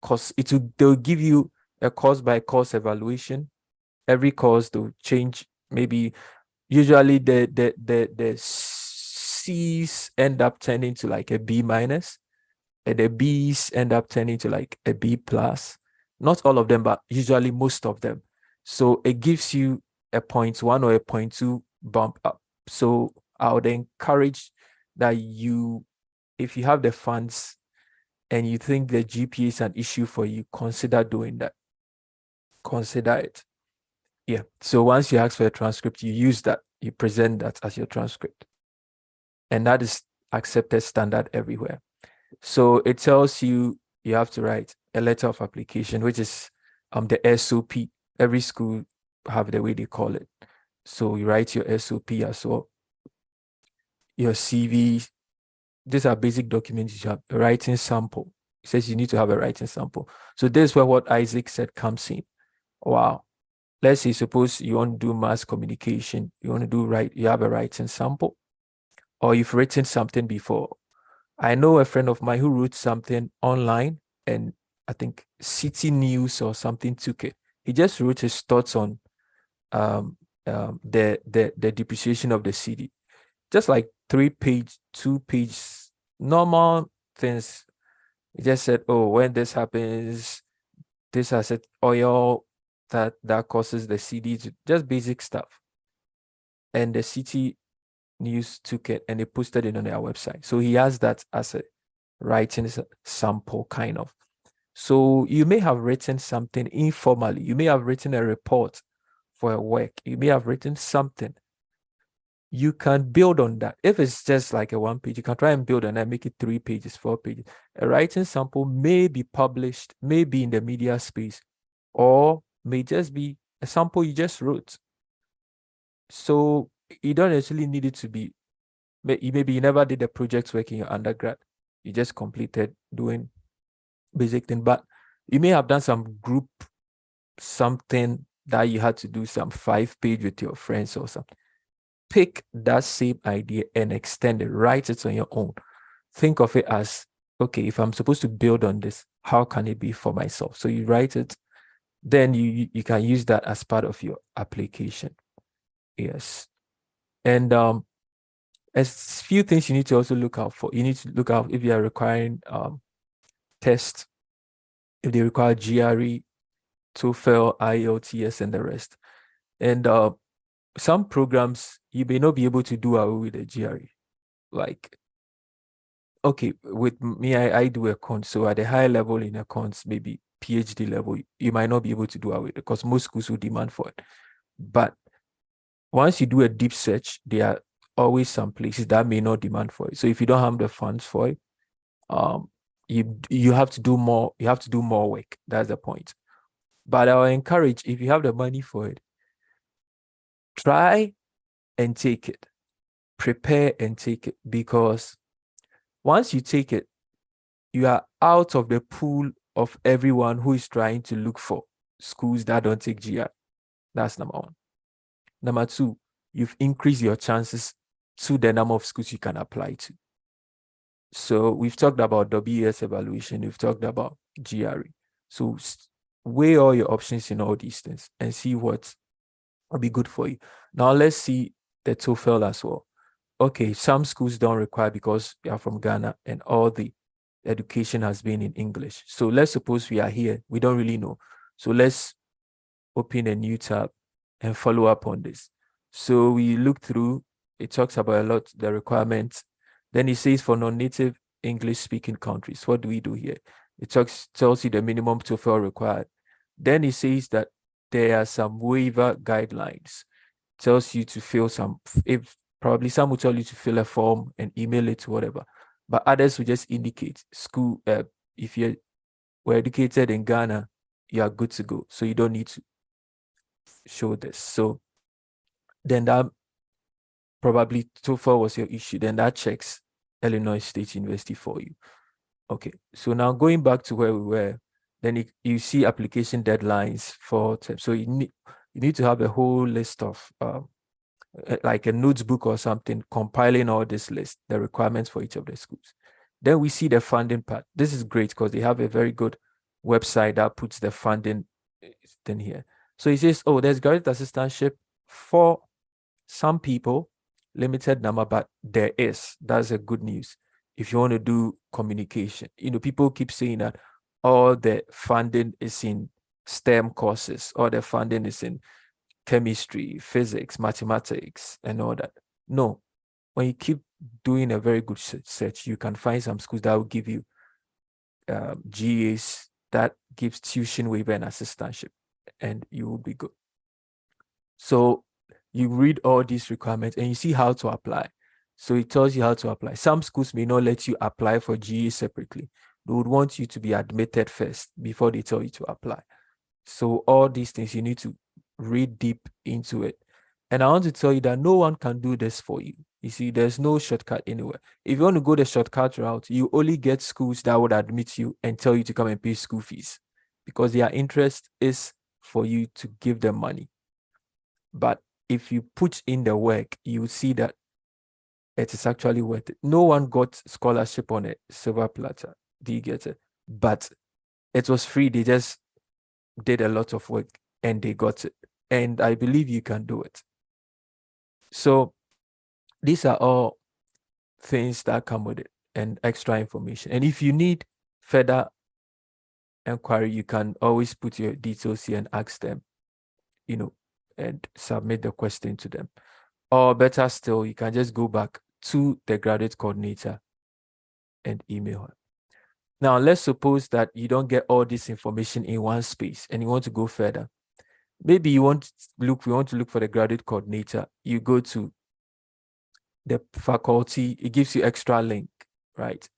because they'll give you a course by course evaluation. Every course they'll change. Maybe usually the C's end up turning to like a B minus, and the B's end up turning to like a B plus. Not all of them, but usually most of them. So it gives you a 0.1 or a 0.2 bump up. So I would encourage that if you have the funds and you think the GPA is an issue for you, consider doing that. Consider it. Yeah. So once you ask for a transcript, you use that, you present that as your transcript. And that is accepted standard everywhere. So it tells you have to write a letter of application, which is the SOP. Every school have the way they call it. So you write your SOP as well. Your CV. These are basic documents. You have a writing sample. It says you need to have a writing sample. So this is where what Isaac said comes in. Wow. Let's say, suppose you want to do mass communication. You want to you have a writing sample, or you've written something before. I know a friend of mine who wrote something online, and I think City News or something took it. He just wrote his thoughts on the depreciation of the city. Just like 3-page, 2-page, normal things. He just said, oh, when this happens, this asset oil that causes the CD to, just basic stuff. And the City News took it and they posted it on their website. So he has that as a writing sample kind of. So you may have written something informally. You may have written a report for a work. You may have written something. you can build on that. If it's just like a 1 page, you can try and build on that, make it 3 pages, 4 pages. A writing sample may be published, may be in the media space, or may just be a sample you just wrote. So you don't necessarily need it to be, maybe you never did a project work in your undergrad. You just completed doing basic thing, but you may have done some group something that you had to do some 5 page with your friends or something. Pick that same idea and extend it, write it on your own. Think of it as, okay, if I'm supposed to build on this, how can it be for myself? So you write it, then you can use that as part of your application. Yes. And a few things you need to also look out for. You need to look out if you are requiring tests, if they require GRE, TOEFL, IELTS, and the rest. And some programs you may not be able to do away with the GRE. Like, okay, with me, I do accounts. So at a higher level in accounts, maybe PhD level, you might not be able to do away with it because most schools will demand for it. But once you do a deep search, there are always some places that may not demand for it. So if you don't have the funds for it, you have to do more. You have to do more work. That's the point. But I'll encourage, if you have the money for it, try and take it. Prepare and take it, because once you take it, you are out of the pool of everyone who is trying to look for schools that don't take GR. That's number one. Number two, you've increased your chances to the number of schools you can apply to. So we've talked about WES evaluation, we've talked about GRE. So weigh all your options in all these things and see what will be good for you. Now let's see the TOEFL as well. Okay, some schools don't require because you are from Ghana and all the education has been in English. So let's suppose we are here, we don't really know. So let's open a new tab and follow up on this. So we look through, it talks about a lot, the requirements. Then it says for non-native English speaking countries, what do we do here? It tells you the minimum TOEFL required. Then it says that there are some waiver guidelines. It tells you to fill some, if probably some will tell you to fill a form and email it to whatever, but others will just indicate school, if you were educated in Ghana, you are good to go. So you don't need to show this. So then that probably TOEFL was your issue. Then that checks Illinois State University for you. Okay, so now going back to where we were, then you see application deadlines for so you need to have a whole list of like a notebook or something, compiling all this list, the requirements for each of the schools. Then we see the funding part. This is great because they have a very good website that puts the funding thing here. So it says, oh, there's graduate assistantship for some people, limited number, but there is. That's a good news. If you want to do communication, people keep saying that all the funding is in STEM courses, or the funding is in chemistry, physics, mathematics, and all that. No, when you keep doing a very good search, you can find some schools that will give you GAs that gives tuition waiver and assistantship, and you will be good. So you read all these requirements and you see how to apply. So it tells you how to apply. Some schools may not let you apply for GA separately. They would want you to be admitted first before they tell you to apply. So all these things, you need to read deep into it. And I want to tell you that no one can do this for you. You see, there's no shortcut anywhere. If you want to go the shortcut route, you only get schools that would admit you and tell you to come and pay school fees, because their interest is for you to give them money. But if you put in the work, you see that it is actually worth it. No one got scholarship on a silver platter. Do you get it? But it was free. They just did a lot of work and they got it. And I believe you can do it. So these are all things that come with it and extra information. And if you need further inquiry, you can always put your details here and ask them, and submit the question to them. Or better still, you can just go back to the graduate coordinator and email her. Now, let's suppose that you don't get all this information in one space and you want to go further. Maybe we want to look for the graduate coordinator. You go to the faculty, it gives you extra link, right?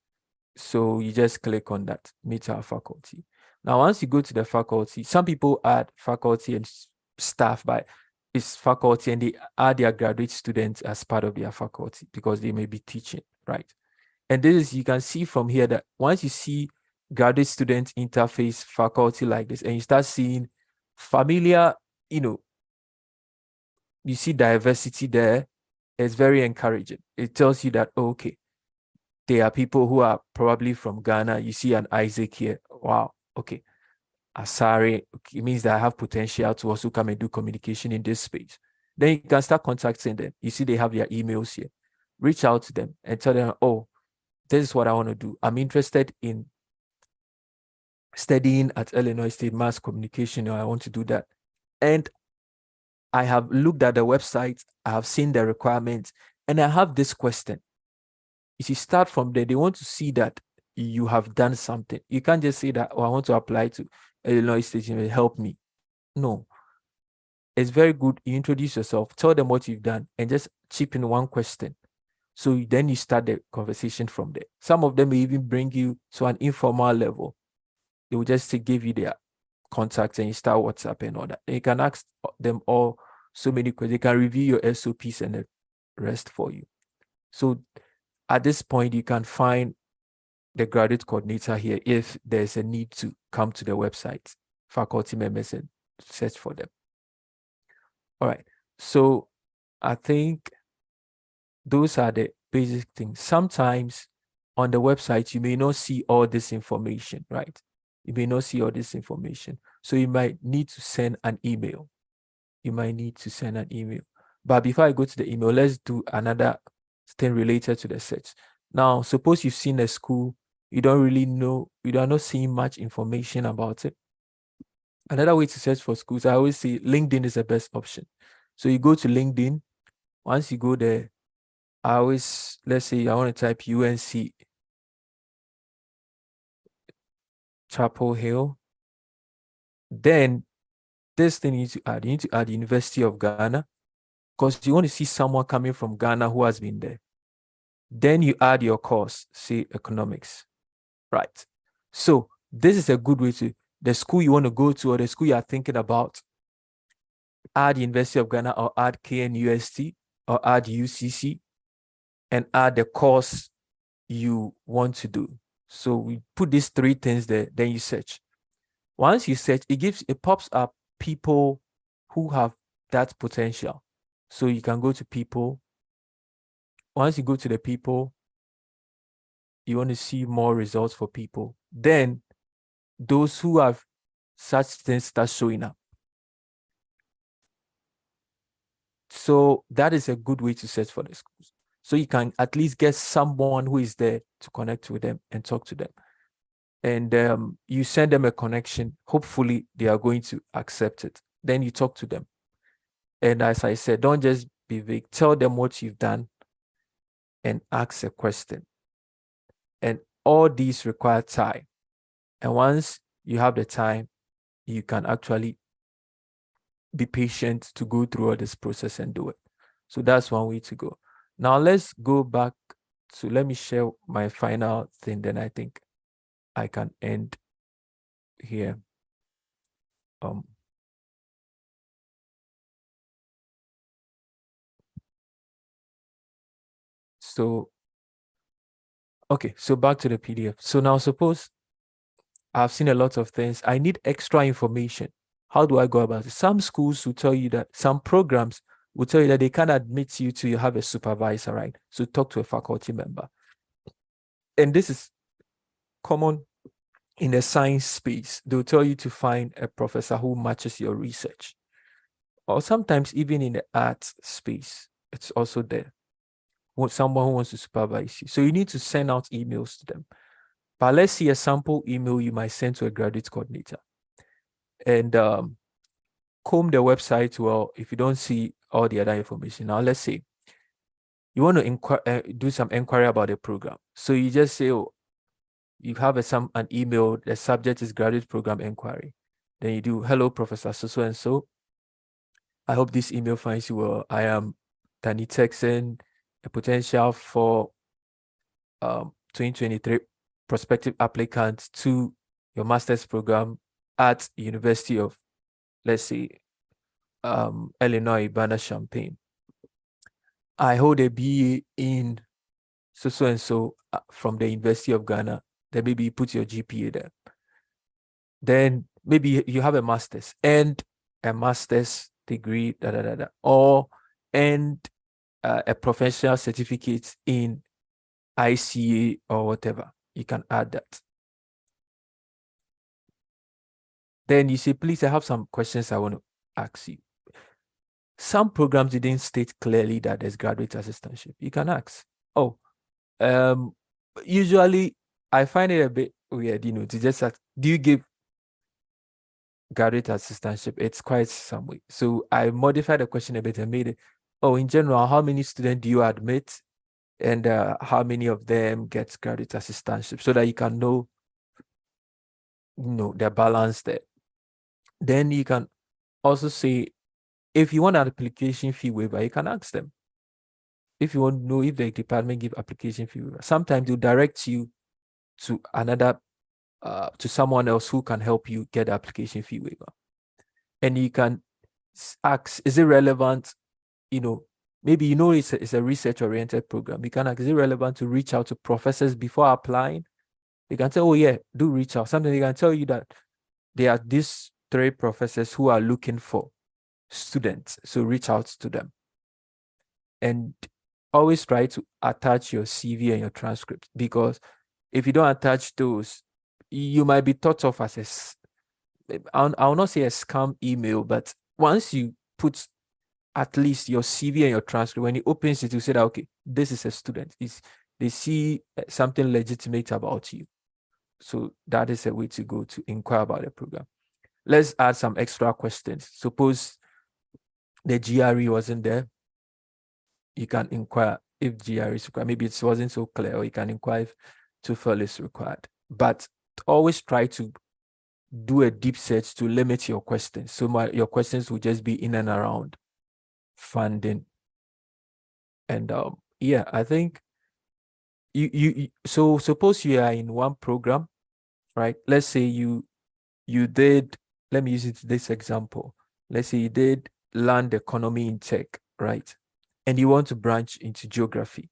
So you just click on that, meet our faculty. Now, once you go to the faculty, some people add faculty and staff, but it's faculty and they add their graduate students as part of their faculty because they may be teaching, right? And this is, you can see from here that once you see graduate student interface faculty like this, and you start seeing familiar, you see diversity there, it's very encouraging. It tells you that, okay, there are people who are probably from Ghana. You see an Isaac here. Wow. Okay. Asari. Okay. It means that I have potential to also come and do communication in this space. Then you can start contacting them. You see they have their emails here. Reach out to them and tell them, oh, this is what I want to do. I'm interested in studying at Illinois State Mass Communication, or I want to do that. And I have looked at the website, I have seen the requirements, and I have this question. If you start from there, they want to see that you have done something. You can't just say that, oh, I want to apply to Illinois State University, help me. No. It's very good. You introduce yourself, tell them what you've done, and just chip in one question. So then you start the conversation from there. Some of them may even bring you to an informal level. They will just give you their contacts and you start WhatsApp and all that. And you can ask them all so many questions. They can review your SOPs and the rest for you. So at this point, you can find the graduate coordinator here if there's a need to come to the website, faculty members, and search for them. All right. So I think those are the basic things. Sometimes on the website, you may not see all this information, right? You may not see all this information. So you might need to send an email. But before I go to the email, let's do another thing related to the search. Now, suppose you've seen a school, you don't really know, you are not seeing much information about it. Another way to search for schools, I always say LinkedIn is the best option. So you go to LinkedIn. Once you go there, let's say I want to type UNC Chapel Hill. Then this thing you need to add University of Ghana, because you want to see someone coming from Ghana who has been there. Then you add your course, say economics, right? So this is a good way to, the school you want to go to or the school you are thinking about, add University of Ghana or add KNUST or add UCC and add the course you want to do. So we put these three things there, then you search. Once you search, it pops up people who have that potential. So you can go to people. Once you go to the people, you want to see more results for people. Then those who have such things start showing up. So that is a good way to search for the schools. So you can at least get someone who is there to connect with them and talk to them. And you send them a connection. Hopefully they are going to accept it. Then you talk to them. And as I said, don't just be vague. Tell them what you've done and ask a question. And all these require time. And once you have the time, you can actually be patient to go through all this process and do it. So that's one way to go. Now let's go back to, let me share my final thing, then I think I can end here. Okay, so back to the PDF. So now suppose I've seen a lot of things. I need extra information. How do I go about it? Some schools will tell you that, some programs will tell you that they can't admit you till you have a supervisor, right? So talk to a faculty member. And this is common in the science space. They'll tell you to find a professor who matches your research. Or sometimes even in the arts space, it's also there. Someone who wants to supervise you. So you need to send out emails to them. But let's see a sample email you might send to a graduate coordinator. And comb the website well if you don't see all the other information. Now let's say you want to do some inquiry about the program. So you just say, oh, you have an email, the subject is graduate program inquiry. Then you do, hello, Professor so-and-so. I hope this email finds you well. I am Danny Texan, a potential for 2023 prospective applicants to your master's program at University of, let's say, Illinois Urbana-Champaign. I hold a BA in so and so from the University of Ghana. Then maybe you put your GPA there. Then maybe you have a master's and a master's degree, or and a professional certificate in ICA or whatever. You can add that. Then you say, please, I have some questions I want to ask you. Some programs didn't state clearly that there's graduate assistantship. You can ask. Oh, usually I find it a bit weird, to just ask, do you give graduate assistantship? It's quite some way. So I modified the question a bit and made it, oh, in general, how many students do you admit? And how many of them get graduate assistantship, so that you can know, the balance there. Then you can also say, if you want an application fee waiver, you can ask them. If you want to know if the department give application fee waiver, sometimes they'll direct you to another, to someone else who can help you get the application fee waiver. And you can ask, is it relevant? Maybe it's a research-oriented program. You can ask, is it relevant to reach out to professors before applying? They can say, oh yeah, do reach out. Sometimes they can tell you that there are these 3 professors who are looking for students, so reach out to them. And always try to attach your CV and your transcript, because if you don't attach those, you might be thought of as I'll not say a scam email, but once you put at least your CV and your transcript, when it opens it, you say that, okay, this is a student. They see something legitimate about you. So that is a way to go to inquire about the program. Let's add some extra questions. Suppose the GRE wasn't there. You can inquire if GRE is required. Maybe it wasn't so clear, or you can inquire if TOEFL is required. But always try to do a deep search to limit your questions. So your questions will just be in and around funding. And yeah, I think so suppose you are in one program, right? Let's say you did, let me use this example. Let's say you did land economy in tech, right? And you want to branch into geography.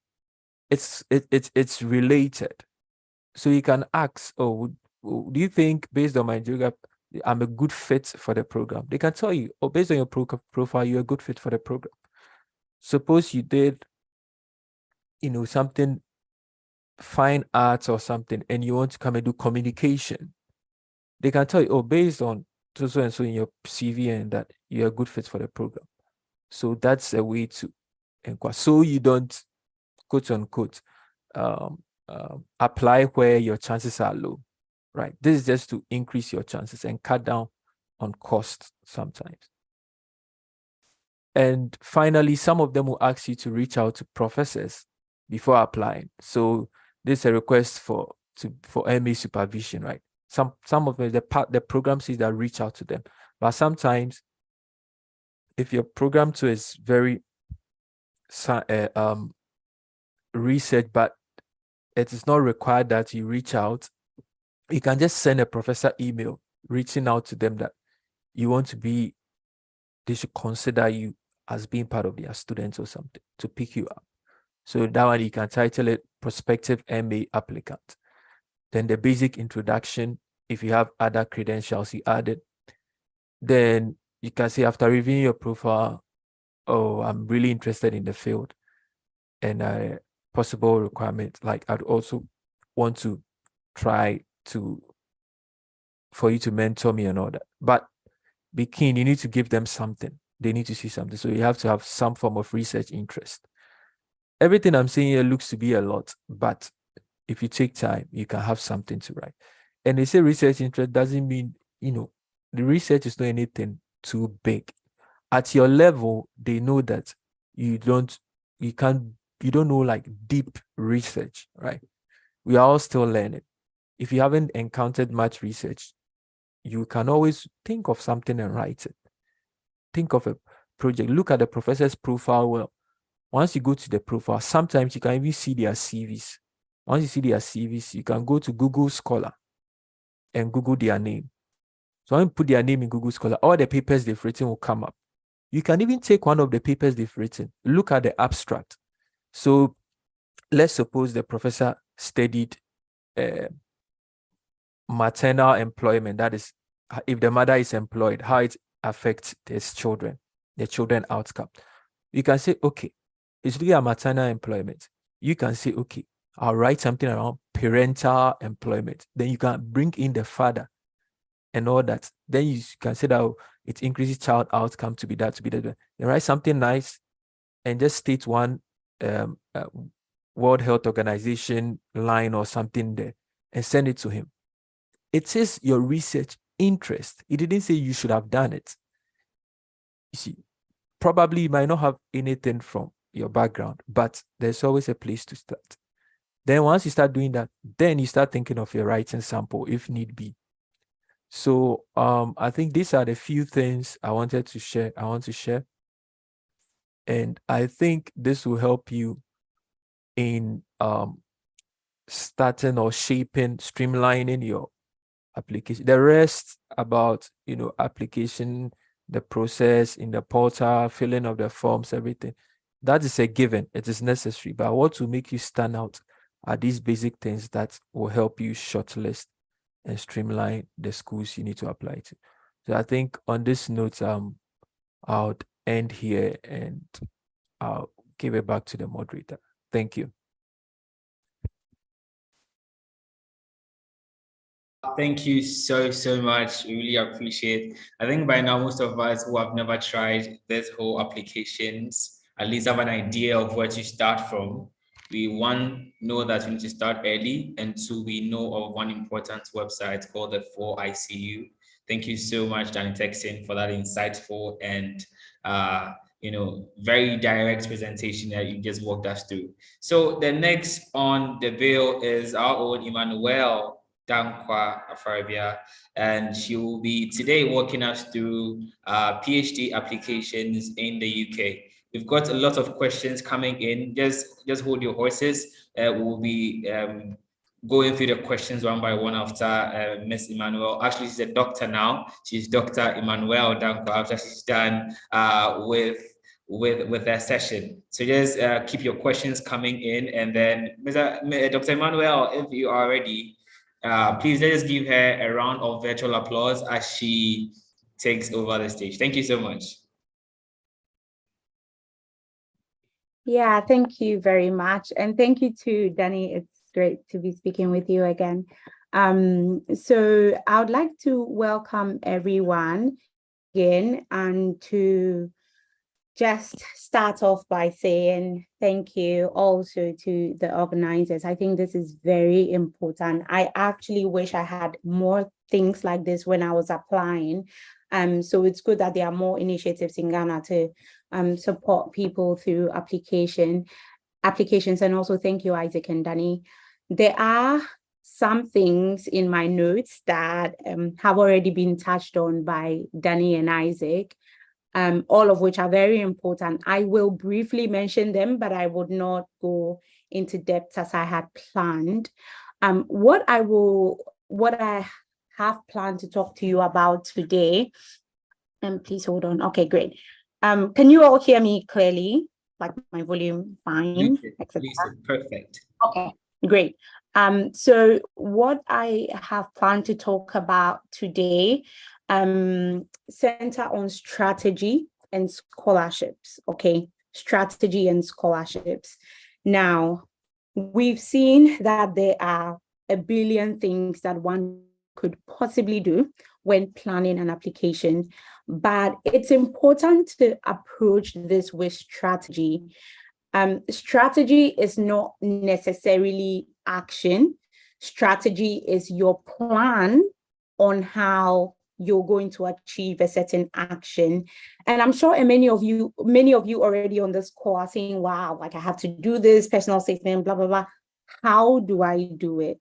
It's related. So you can ask, oh, do you think based on my geography, I'm a good fit for the program? They can tell you, oh, based on your profile, you're a good fit for the program. Suppose you did, something fine arts or something, and you want to come and do communication. They can tell you, oh, based on so and so in your CV and that, you're a good fit for the program. So that's a way to inquire. So you don't, quote unquote, apply where your chances are low, right? This is just to increase your chances and cut down on costs sometimes. And finally, some of them will ask you to reach out to professors before applying. So this is a request for MA supervision, right? Some of them, the program says that reach out to them. But sometimes, if your program too is very research, but it is not required that you reach out, you can just send a professor email reaching out to them that you want to be, they should consider you as being part of their students or something to pick you up. So that one you can title it prospective MA applicant. Then the basic introduction, if you have other credentials, you add it. Then you can say, after reviewing your profile, oh, I'm really interested in the field, and a possible requirement, like I'd also want to try for you to mentor me and all that. But be keen, you need to give them something. They need to see something. So you have to have some form of research interest. Everything I'm saying here looks to be a lot, but if you take time, you can have something to write. And they say research interest doesn't mean, the research is not anything too big. At your level, they know that you don't know like deep research, right? We are all still learning. If you haven't encountered much research, you can always think of something and write it. Think of a project. Look at the professor's profile. Well, Once you go to the profile, sometimes you can even see their CVs. Once you see their CVs, you can go to Google Scholar and Google their name. So when you put their name in Google Scholar, all the papers they've written will come up. You can even take one of the papers they've written, look at the abstract. So let's suppose the professor studied maternal employment. That is, if the mother is employed, how it affects his children, the children outcome. You can say, okay, it's looking at maternal employment. You can say, okay, I'll write something around parental employment. Then you can bring in the father and all that. Then you can say that it increases child outcome to be that, to be that. You write something nice and just state one World Health Organization line or something there and send it to him. It says your research interest. It didn't say you should have done it. You see, probably you might not have anything from your background, but there's always a place to start. Then once you start doing that, then you start thinking of your writing sample if need be. So I think these are the few things I want to share. And I think this will help you in starting or shaping, streamlining your application. The rest about, application, the process in the portal, filling of the forms, everything, that is a given. It is necessary. But what will make you stand out are these basic things that will help you shortlist and streamline the schools you need to apply to. So I think on this note, I'll end here and I'll give it back to the moderator. Thank you. Thank you so much. We really appreciate. I think by now most of us who have never tried this whole applications at least have an idea of where to start from. We know that we need to start early, and two, we know of one important website called the 4ICU. Thank you so much, Danny Texan, for that insightful and very direct presentation that you just walked us through. So the next on the bill is our own Emmanuel Dankwa Afarabia, and she will be today walking us through PhD applications in the UK. We've got a lot of questions coming in. Just hold your horses. We'll be going through the questions one by one after Miss Emmanuel. Actually, she's a doctor now. She's Dr. Emmanuel Dankwa after she's done with their session. So just keep your questions coming in, and then Dr. Emmanuel, if you are ready, please let us give her a round of virtual applause as she takes over the stage. Thank you so much. Yeah, thank you very much. And thank you to Danny. It's great to be speaking with you again. So I would like to welcome everyone again and to just start off by saying thank you also to the organizers. I think this is very important. I actually wish I had more things like this when I was applying. So it's good that there are more initiatives in Ghana to support people through applications. And also thank you, Isaac and Danny. There are some things in my notes that have already been touched on by Danny and Isaac, all of which are very important. I will briefly mention them, but I would not go into depth as I had planned. What I have planned to talk to you about today, and please hold on. Okay, great. Can you all hear me clearly? Like my volume fine, etc. Perfect. Okay, great. So what I have planned to talk about today center on strategy and scholarships. Okay, strategy and scholarships. Now, we've seen that there are a billion things that one could possibly do when planning an application, but it's important to approach this with strategy. Strategy is not necessarily action. Strategy is your plan on how you're going to achieve a certain action. And I'm sure many of you already on this call are saying, wow, like I have to do this personal statement, blah, blah, blah. How do I do it?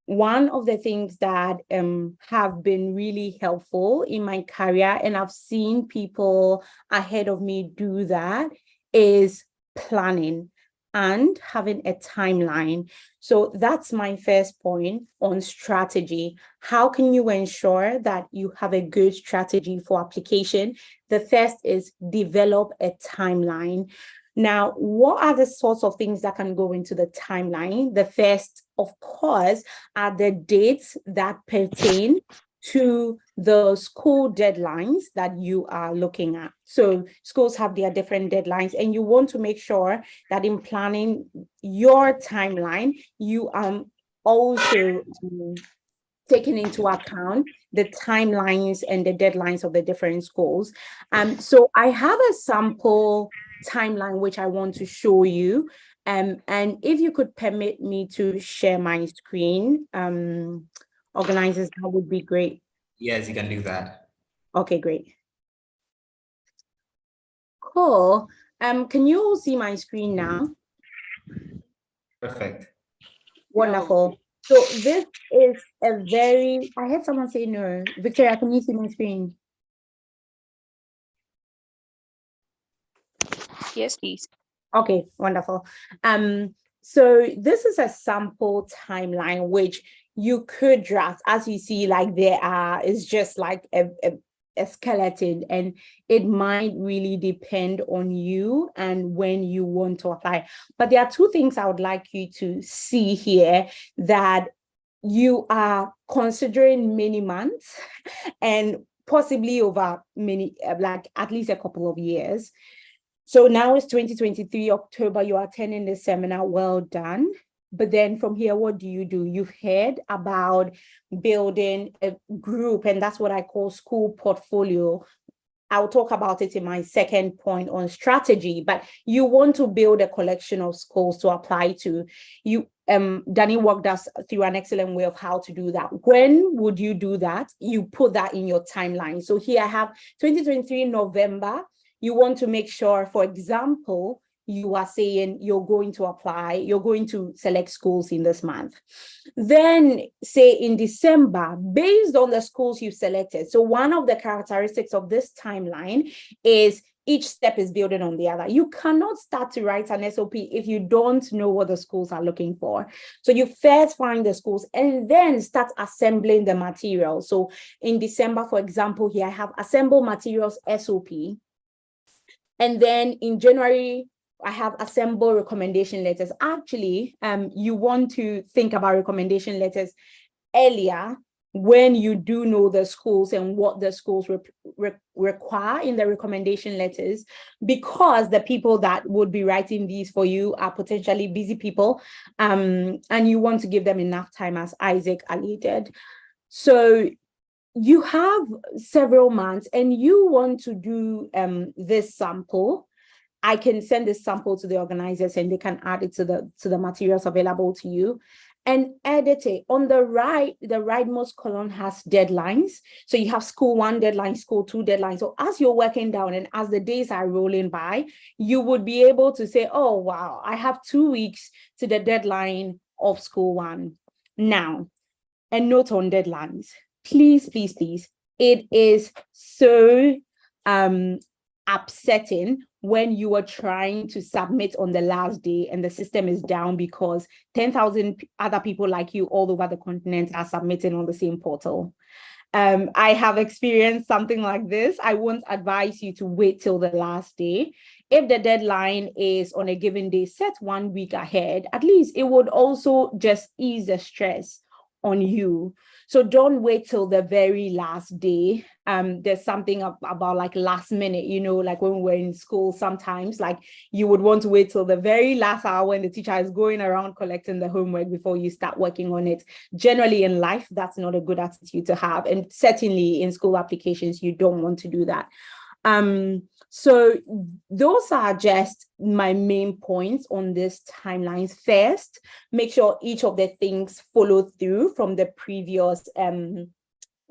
One of the things that have been really helpful in my career, and I've seen people ahead of me do that, is planning and having a timeline. So that's my first point on strategy. How can you ensure that you have a good strategy for application? The first is develop a timeline. Now, what are the sorts of things that can go into the timeline? The first, of course, are the dates that pertain to the school deadlines that you are looking at. So schools have their different deadlines, and you want to make sure that in planning your timeline, you also taking into account the timelines and the deadlines of the different schools. So I have a sample timeline which I want to show you. And if you could permit me to share my screen, organizers, that would be great. Yes, you can do that. Okay, great. Cool. Can you all see my screen now? Perfect. Wonderful. So this is a very, I heard someone say no. Victoria, can you see my screen? Yes, please. Okay, wonderful. So this is a sample timeline which you could draft. As you see, like it's just like a skeleton, and it might really depend on you and when you want to apply. But there are two things I would like you to see here, that you are considering many months and possibly over many, like at least a couple of years. So now it's 2023 October, you are attending the seminar, well done. But then from here, what do? You've heard about building a group, and that's what I call school portfolio. I'll talk about it in my second point on strategy, but you want to build a collection of schools to apply to. Danny walked us through an excellent way of how to do that. When would you do that? You put that in your timeline. So here I have 2023 November. You want to make sure, for example, you are saying you're going to apply, you're going to select schools in this month. Then say in December, based on the schools you've selected. So one of the characteristics of this timeline is each step is building on the other. You cannot start to write an SOP if you don't know what the schools are looking for. So you first find the schools and then start assembling the material. So in December, for example, here I have assemble materials SOP. And then in January, I have assemble recommendation letters. Actually, you want to think about recommendation letters earlier when you do know the schools and what the schools require in the recommendation letters, because the people that would be writing these for you are potentially busy people, and you want to give them enough time, as Isaac alluded. So you have several months and you want to do this sample. I can send this sample to the organizers and they can add it to the materials available to you and edit it. On the right, the rightmost column has deadlines. So you have school 1 deadline, school 2 deadline. So as you're working down and as the days are rolling by, you would be able to say, oh, wow, I have 2 weeks to the deadline of school 1. Now, a note on deadlines. Please, please, please. It is so upsetting when you are trying to submit on the last day and the system is down because 10,000 other people like you all over the continent are submitting on the same portal. I have experienced something like this. I won't advise you to wait till the last day. If the deadline is on a given day, set 1 week ahead. At least it would also just ease the stress on you. So don't wait till the very last day. There's something about like last minute, you know, like when we're in school, sometimes like you would want to wait till the very last hour when the teacher is going around collecting the homework before you start working on it. Generally in life, that's not a good attitude to have. And certainly in school applications, you don't want to do that. So those are just my main points on this timelines. First, make sure each of the things follow through from the previous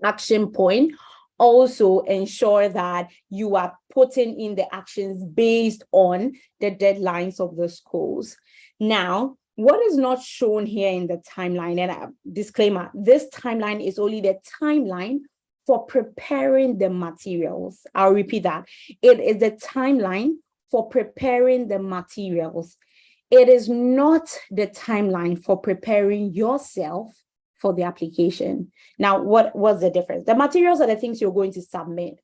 action point. Also ensure that you are putting in the actions based on the deadlines of the schools. Now, what is not shown here in the timeline, and disclaimer, this timeline is only the timeline for preparing the materials. I'll repeat that. It is the timeline for preparing the materials. It is not the timeline for preparing yourself for the application. Now, what's the difference? The materials are the things you're going to submit.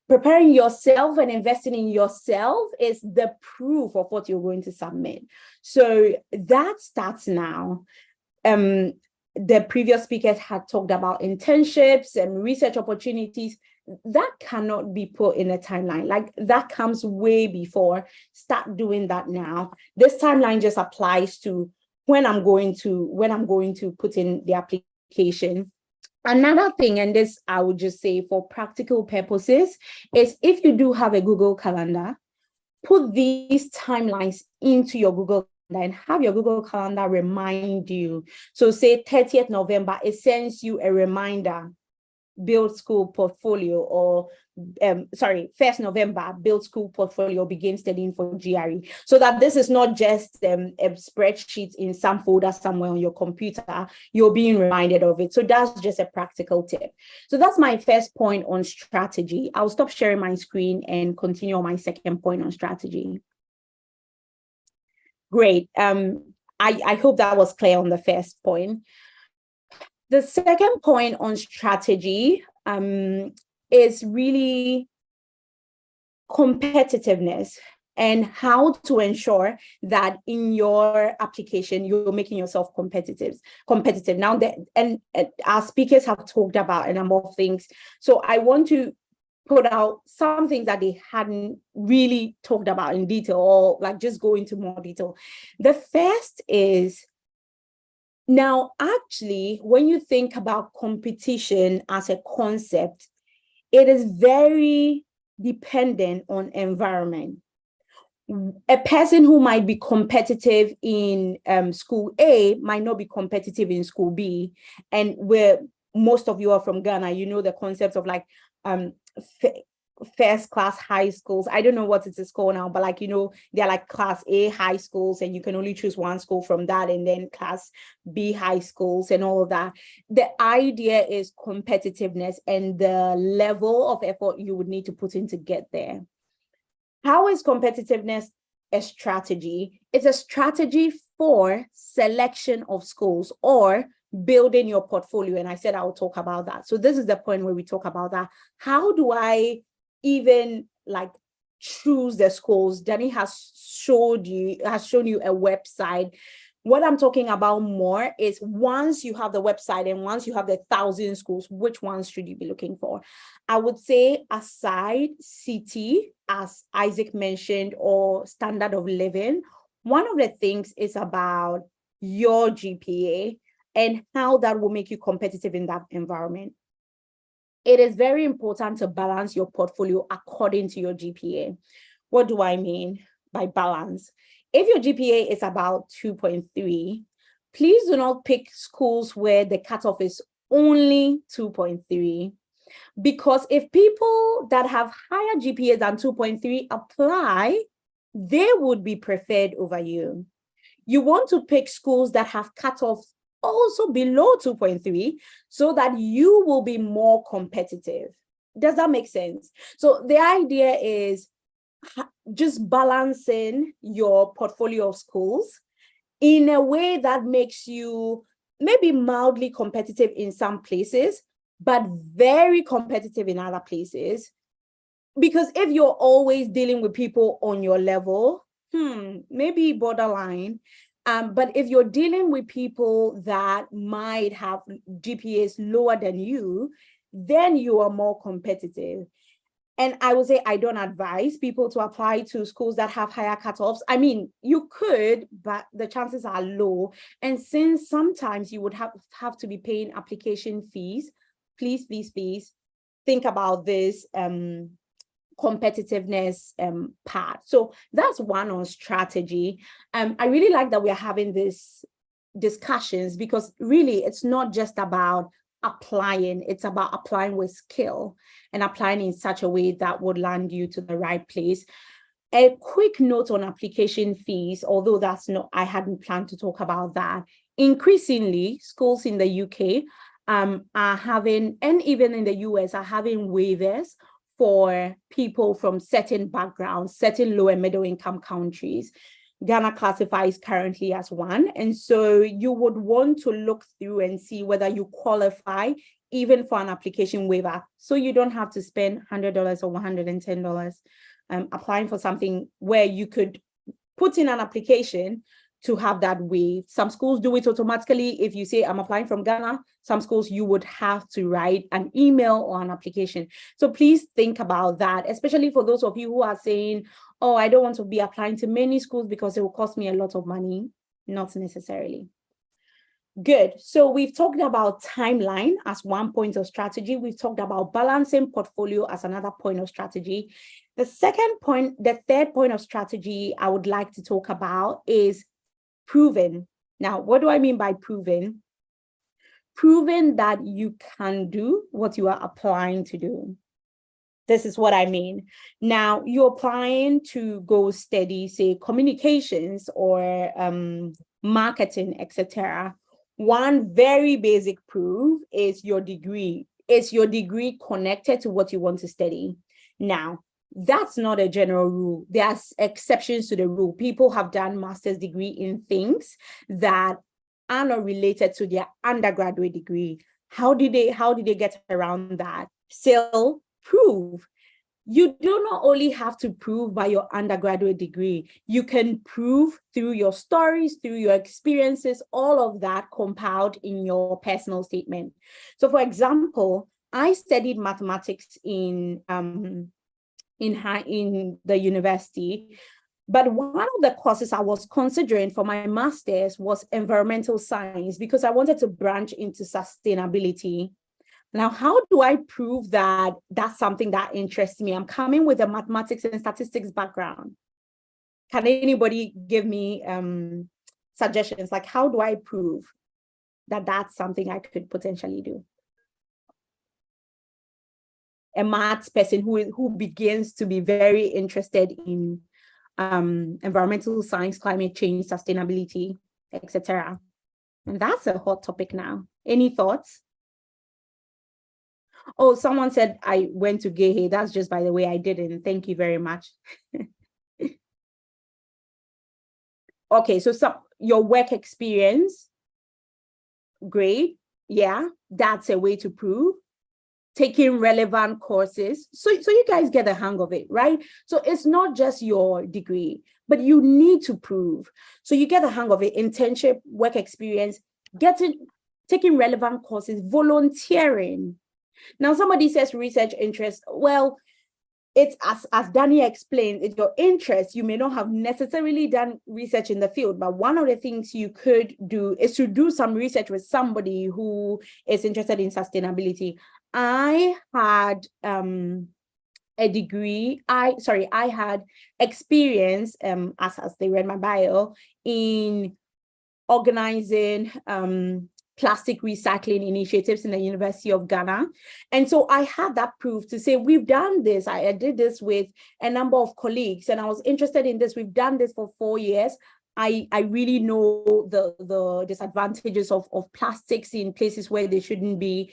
Preparing yourself and investing in yourself is the proof of what you're going to submit. So that starts now. The previous speakers had talked about internships and research opportunities. That cannot be put in a timeline. Like, that comes way before. Start doing that now. This timeline just applies to when I'm going to put in the application. Another thing, and this I would just say for practical purposes, is if you do have a Google Calendar, put these timelines into your Google Calendar and have your Google Calendar remind you. So say 30th November, it sends you a reminder, build school portfolio, or 1st November, build school portfolio, begin studying for GRE. So that this is not just a spreadsheet in some folder somewhere on your computer, you're being reminded of it. So that's just a practical tip. So that's my first point on strategy. I'll stop sharing my screen and continue on my second point on strategy. Great. I hope that was clear on the first point. The second point on strategy is really competitiveness and how to ensure that in your application, you're making yourself competitive. Now, and our speakers have talked about a number of things. So I want to put out something that they hadn't really talked about in detail, or like just go into more detail. The first is, now, actually, when you think about competition as a concept, it is very dependent on environment. A person who might be competitive in school A might not be competitive in school B. And where most of you are from Ghana, you know the concept of like first class high schools. I don't know what it is called now, but like, you know, they're like class A high schools and you can only choose one school from that, and then class B high schools and all of that. The idea is competitiveness and the level of effort you would need to put in to get there. How is competitiveness a strategy? It's a strategy for selection of schools or building your portfolio. And I said I will talk about that. So this is the point where we talk about that. How do I even like choose the schools? Danny has shown you a website. What I'm talking about more is once you have the website and once you have the 1,000 schools, which ones should you be looking for? I would say aside city, as Isaac mentioned, or standard of living, one of the things is about your GPA and how that will make you competitive in that environment. It is very important to balance your portfolio according to your GPA. What do I mean by balance? If your GPA is about 2.3, please do not pick schools where the cutoff is only 2.3. Because if people that have higher GPAs than 2.3 apply, they would be preferred over you. You want to pick schools that have cutoffs also below 2.3 so that you will be more competitive. Does that make sense? So the idea is just balancing your portfolio of schools in a way that makes you maybe mildly competitive in some places, but very competitive in other places. Because if you're always dealing with people on your level, maybe borderline. But if you're dealing with people that might have GPAs lower than you, then you are more competitive. And I would say I don't advise people to apply to schools that have higher cutoffs. I mean, you could, but the chances are low. And since sometimes you would have to be paying application fees, please think about this competitiveness part. So that's one on strategy. I really like that we're having these discussions because really it's not just about applying, it's about applying with skill and applying in such a way that would land you to the right place. A quick note on application fees, although I hadn't planned to talk about that. Increasingly, schools in the UK are having, and even in the US, are having waivers for people from certain backgrounds, certain low and middle income countries. Ghana classifies currently as one. And so you would want to look through and see whether you qualify even for an application waiver. So you don't have to spend $100 or $110 applying for something where you could put in an application to have that waived. Some schools do it automatically. If you say, I'm applying from Ghana, some schools you would have to write an email or an application. So please think about that, especially for those of you who are saying, oh, I don't want to be applying to many schools because it will cost me a lot of money. Not necessarily. Good. So we've talked about timeline as one point of strategy. We've talked about balancing portfolio as another point of strategy. The third point of strategy I would like to talk about is proven. Now, what do I mean by proven? Proven that you can do what you are applying to do. This is what I mean. Now, you're applying to go study, say, communications or marketing, etc. One very basic proof is your degree. Is your degree connected to what you want to study? Now, that's not a general rule. There's exceptions to the rule. People have done master's degree in things that are not related to their undergraduate degree. How did they get around that? Still prove. You do not only have to prove by your undergraduate degree. You can prove through your stories, through your experiences, all of that compiled in your personal statement. So for example, I studied mathematics in the university, but one of the courses I was considering for my master's was environmental science because I wanted to branch into sustainability. Now, how do I prove that that's something that interests me? I'm coming with a mathematics and statistics background. Can anybody give me suggestions? Like, how do I prove that that's something I could potentially do? A maths person who begins to be very interested in environmental science, climate change, sustainability, etc. And that's a hot topic now. Any thoughts? Oh, someone said I went to GEHE. That's just by the way, I didn't. Thank you very much. Okay, so your work experience, great. Yeah, that's a way to prove. Taking relevant courses. So you guys get the hang of it, right? So it's not just your degree, but you need to prove. So you get the hang of it, internship, work experience, taking relevant courses, volunteering. Now, somebody says research interest. Well, it's as Danny explained, it's your interest. You may not have necessarily done research in the field, but one of the things you could do is to do some research with somebody who is interested in sustainability. I had a degree. I had experience, as they read my bio, in organizing plastic recycling initiatives in the University of Ghana. And so I had that proof to say, we've done this. I did this with a number of colleagues and I was interested in this. We've done this for 4 years. I really know the disadvantages of plastics in places where they shouldn't be.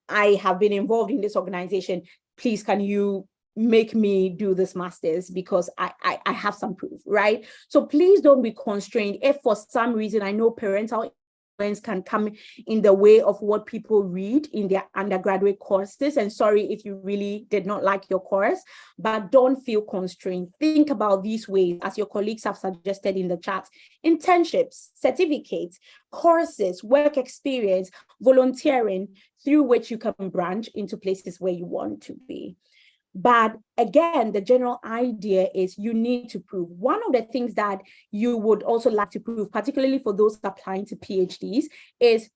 I have been involved in this organization. Please, can you make me do this master's because I have some proof, right? So please don't be constrained. If for some reason, I know parental can come in the way of what people read in their undergraduate courses. And sorry if you really did not like your course, but don't feel constrained. Think about these ways, as your colleagues have suggested in the chat: internships, certificates, courses, work experience, volunteering, through which you can branch into places where you want to be. But again, the general idea is you need to prove. One of the things that you would also like to prove, particularly for those applying to PhDs, is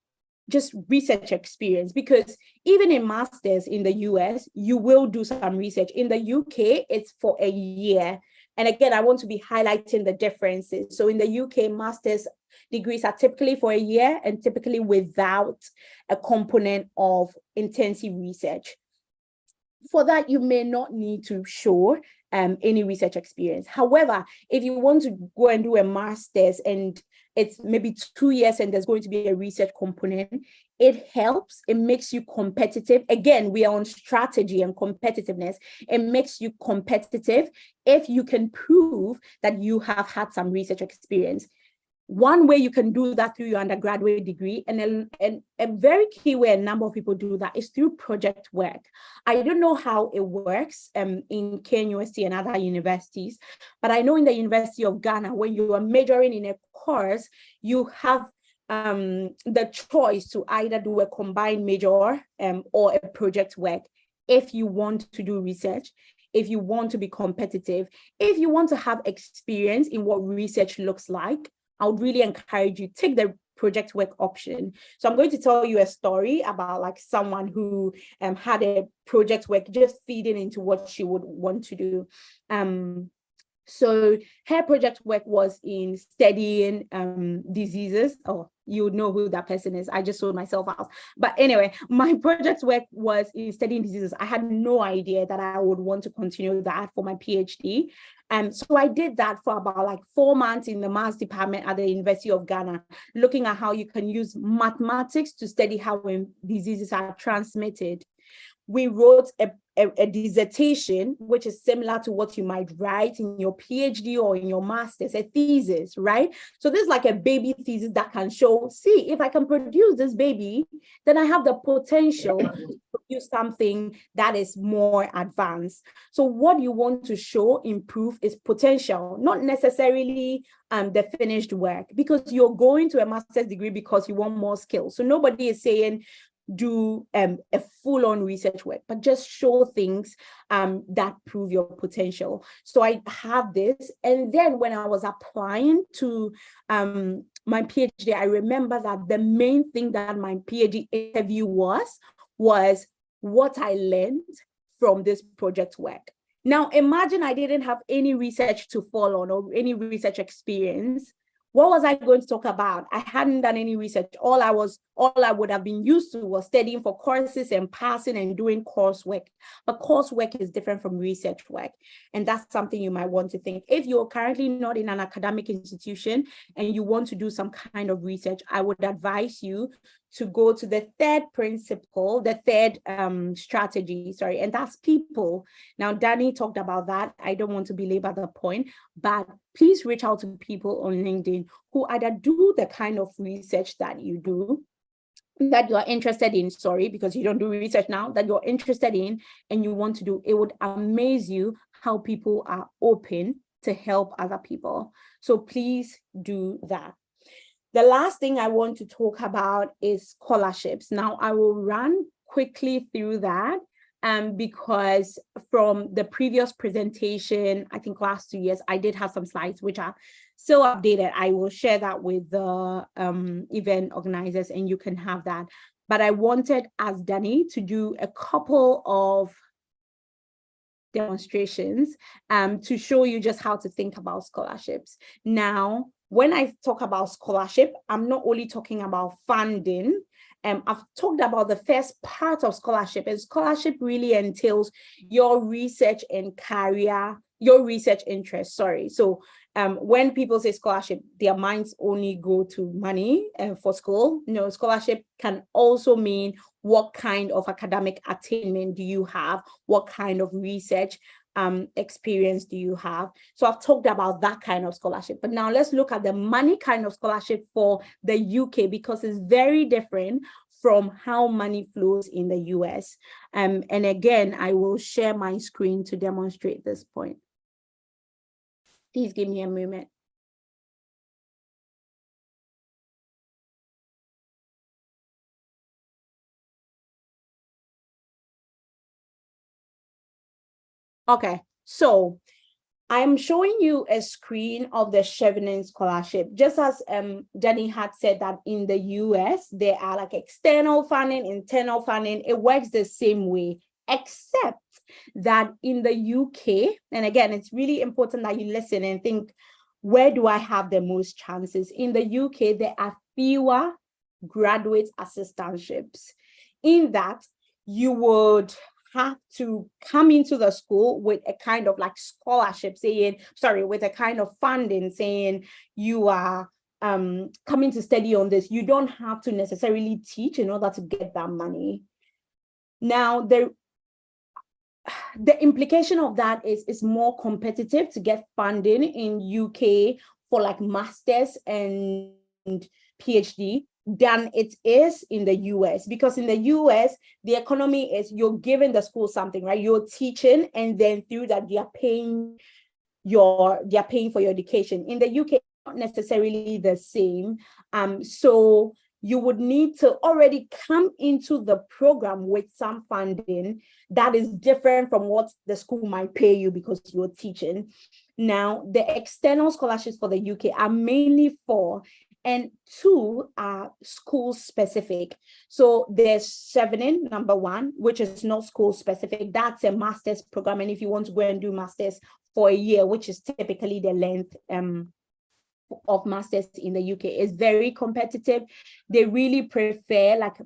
just research experience. Because even in masters in the US, you will do some research. In the UK, it's for a year. And again, I want to be highlighting the differences. So in the UK, master's degrees are typically for a year and typically without a component of intensive research. For that, you may not need to show any research experience. However, if you want to go and do a master's and it's maybe 2 years and there's going to be a research component, It helps. It makes you competitive. Again, we are on strategy and competitiveness. It makes you competitive if you can prove that you have had some research experience. One way you can do that through your undergraduate degree, and a very key way a number of people do that is through project work. I don't know how it works in KNUST and other universities, but I know in the University of Ghana, when you are majoring in a course, you have the choice to either do a combined major or a project work if you want to do research, if you want to be competitive, if you want to have experience in what research looks like. I would really encourage you, take the project work option. So I'm going to tell you a story about like someone who had a project work just feeding into what she would want to do. So her project work was in studying diseases. Oh, you know who that person is. I just sold myself out. But anyway, my project work was in studying diseases. I had no idea that I would want to continue that for my PhD. So I did that for about like 4 months in the maths department at the University of Ghana, looking at how you can use mathematics to study how diseases are transmitted. We wrote a dissertation, which is similar to what you might write in your PhD or in your master's, a thesis, right? So this is like a baby thesis that can show, see, if I can produce this baby, then I have the potential to produce something that is more advanced. So what you want to show, improve is potential, not necessarily the finished work, because you're going to a master's degree because you want more skills. So nobody is saying, do a full-on research work, but just show things that prove your potential. So I have this, and then when I was applying to my PhD, I remember that the main thing that my PhD interview was what I learned from this project work. Now imagine I didn't have any research to fall on or any research experience. What was I going to talk about? I hadn't done any research. All I would have been used to was studying for courses and passing and doing coursework. But coursework is different from research work. And that's something you might want to think. If you're currently not in an academic institution and you want to do some kind of research, I would advise you to go to the third principle, the third strategy, and that's people. Now, Danny talked about that. I don't want to belabor the point, but please reach out to people on LinkedIn who either do the kind of research that you do, that you are interested in, because you don't do research now, that you're interested in and you want to do. It would amaze you how people are open to help other people. So please do that. The last thing I want to talk about is scholarships. Now, I will run quickly through that because from the previous presentation, I think last 2 years, I did have some slides which are still updated. I will share that with the event organizers and you can have that. But I wanted, as Danny, to do a couple of demonstrations to show you just how to think about scholarships. Now, when I talk about scholarship, I'm not only talking about funding. I've talked about the first part of scholarship, and scholarship really entails your research and career, your research interest, So when people say scholarship, their minds only go to money for school. No, scholarship can also mean what kind of academic attainment do you have? What kind of research experience do you have? So I've talked about that kind of scholarship, but now let's look at the money kind of scholarship for the UK, because it's very different from how money flows in the US. And again, I will share my screen to demonstrate this point. Please give me a moment. Okay, so I'm showing you a screen of the Chevening Scholarship. Just as Danny had said that in the US, there are like external funding, internal funding. It works the same way, except that in the UK, and again, it's really important that you listen and think, where do I have the most chances? In the UK, there are fewer graduate assistantships. In that, you would have to come into the school with a kind of like scholarship saying, with a kind of funding saying you are coming to study on this, you don't have to necessarily teach in order to get that money. Now, the implication of that is it's more competitive to get funding in UK for like masters and PhD than it is in the US, because in the US, the economy is you're giving the school something, right? You're teaching, and then through that, they're paying for your education. In the UK, not necessarily the same. So you would need to already come into the program with some funding that is different from what the school might pay you because you're teaching. Now, the external scholarships for the UK are mainly for, and two are school specific. So there's Chevening, number one, which is not school specific. That's a master's program. And if you want to go and do master's for a year, which is typically the length of masters in the UK, is very competitive. They really prefer like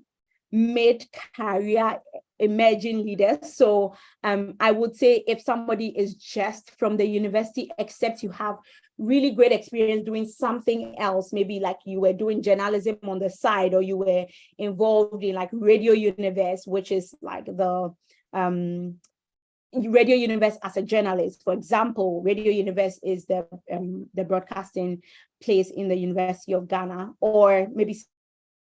mid-career emerging leaders. So I would say if somebody is just from the university, except you have really great experience doing something else, maybe like you were doing journalism on the side, or you were involved in like Radio Universe, which is like the Radio Universe as a journalist. For example, Radio Universe is the broadcasting place in the University of Ghana, or maybe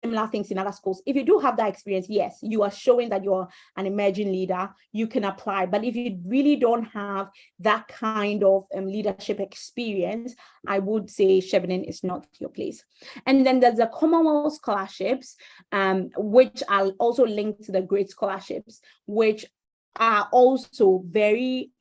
similar things in other schools. If you do have that experience, yes, you are showing that you're an emerging leader, you can apply. But if you really don't have that kind of leadership experience, I would say Chevening is not your place. And then there's the Commonwealth scholarships, which I'll also link to the Great Scholarships, which are also very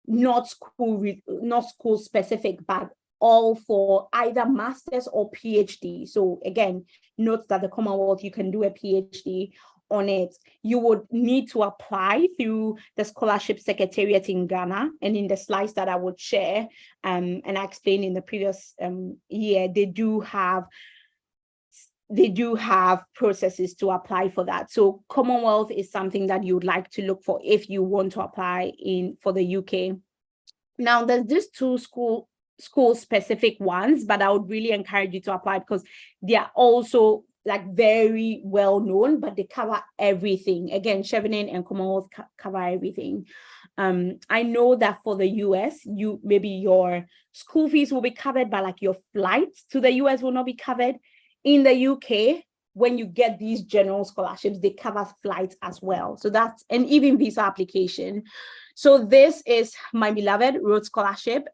not school specific, but all for either masters or PhD. So again, note that the Commonwealth, you can do a PhD on it. You would need to apply through the Scholarship Secretariat in Ghana. And in the slides that I would share, and I explained in the previous year, they do have processes to apply for that. So Commonwealth is something that you would like to look for if you want to apply for the UK. Now, there's these two school specific ones, but I would really encourage you to apply because they are also like very well known, but they cover everything. Again, Chevening and Commonwealth cover everything. I know that for the US, maybe your school fees will be covered, but like your flights to the US will not be covered. In the UK, when you get these general scholarships, they cover flights as well. So that's, and even visa application. So this is my beloved Rhodes Scholarship.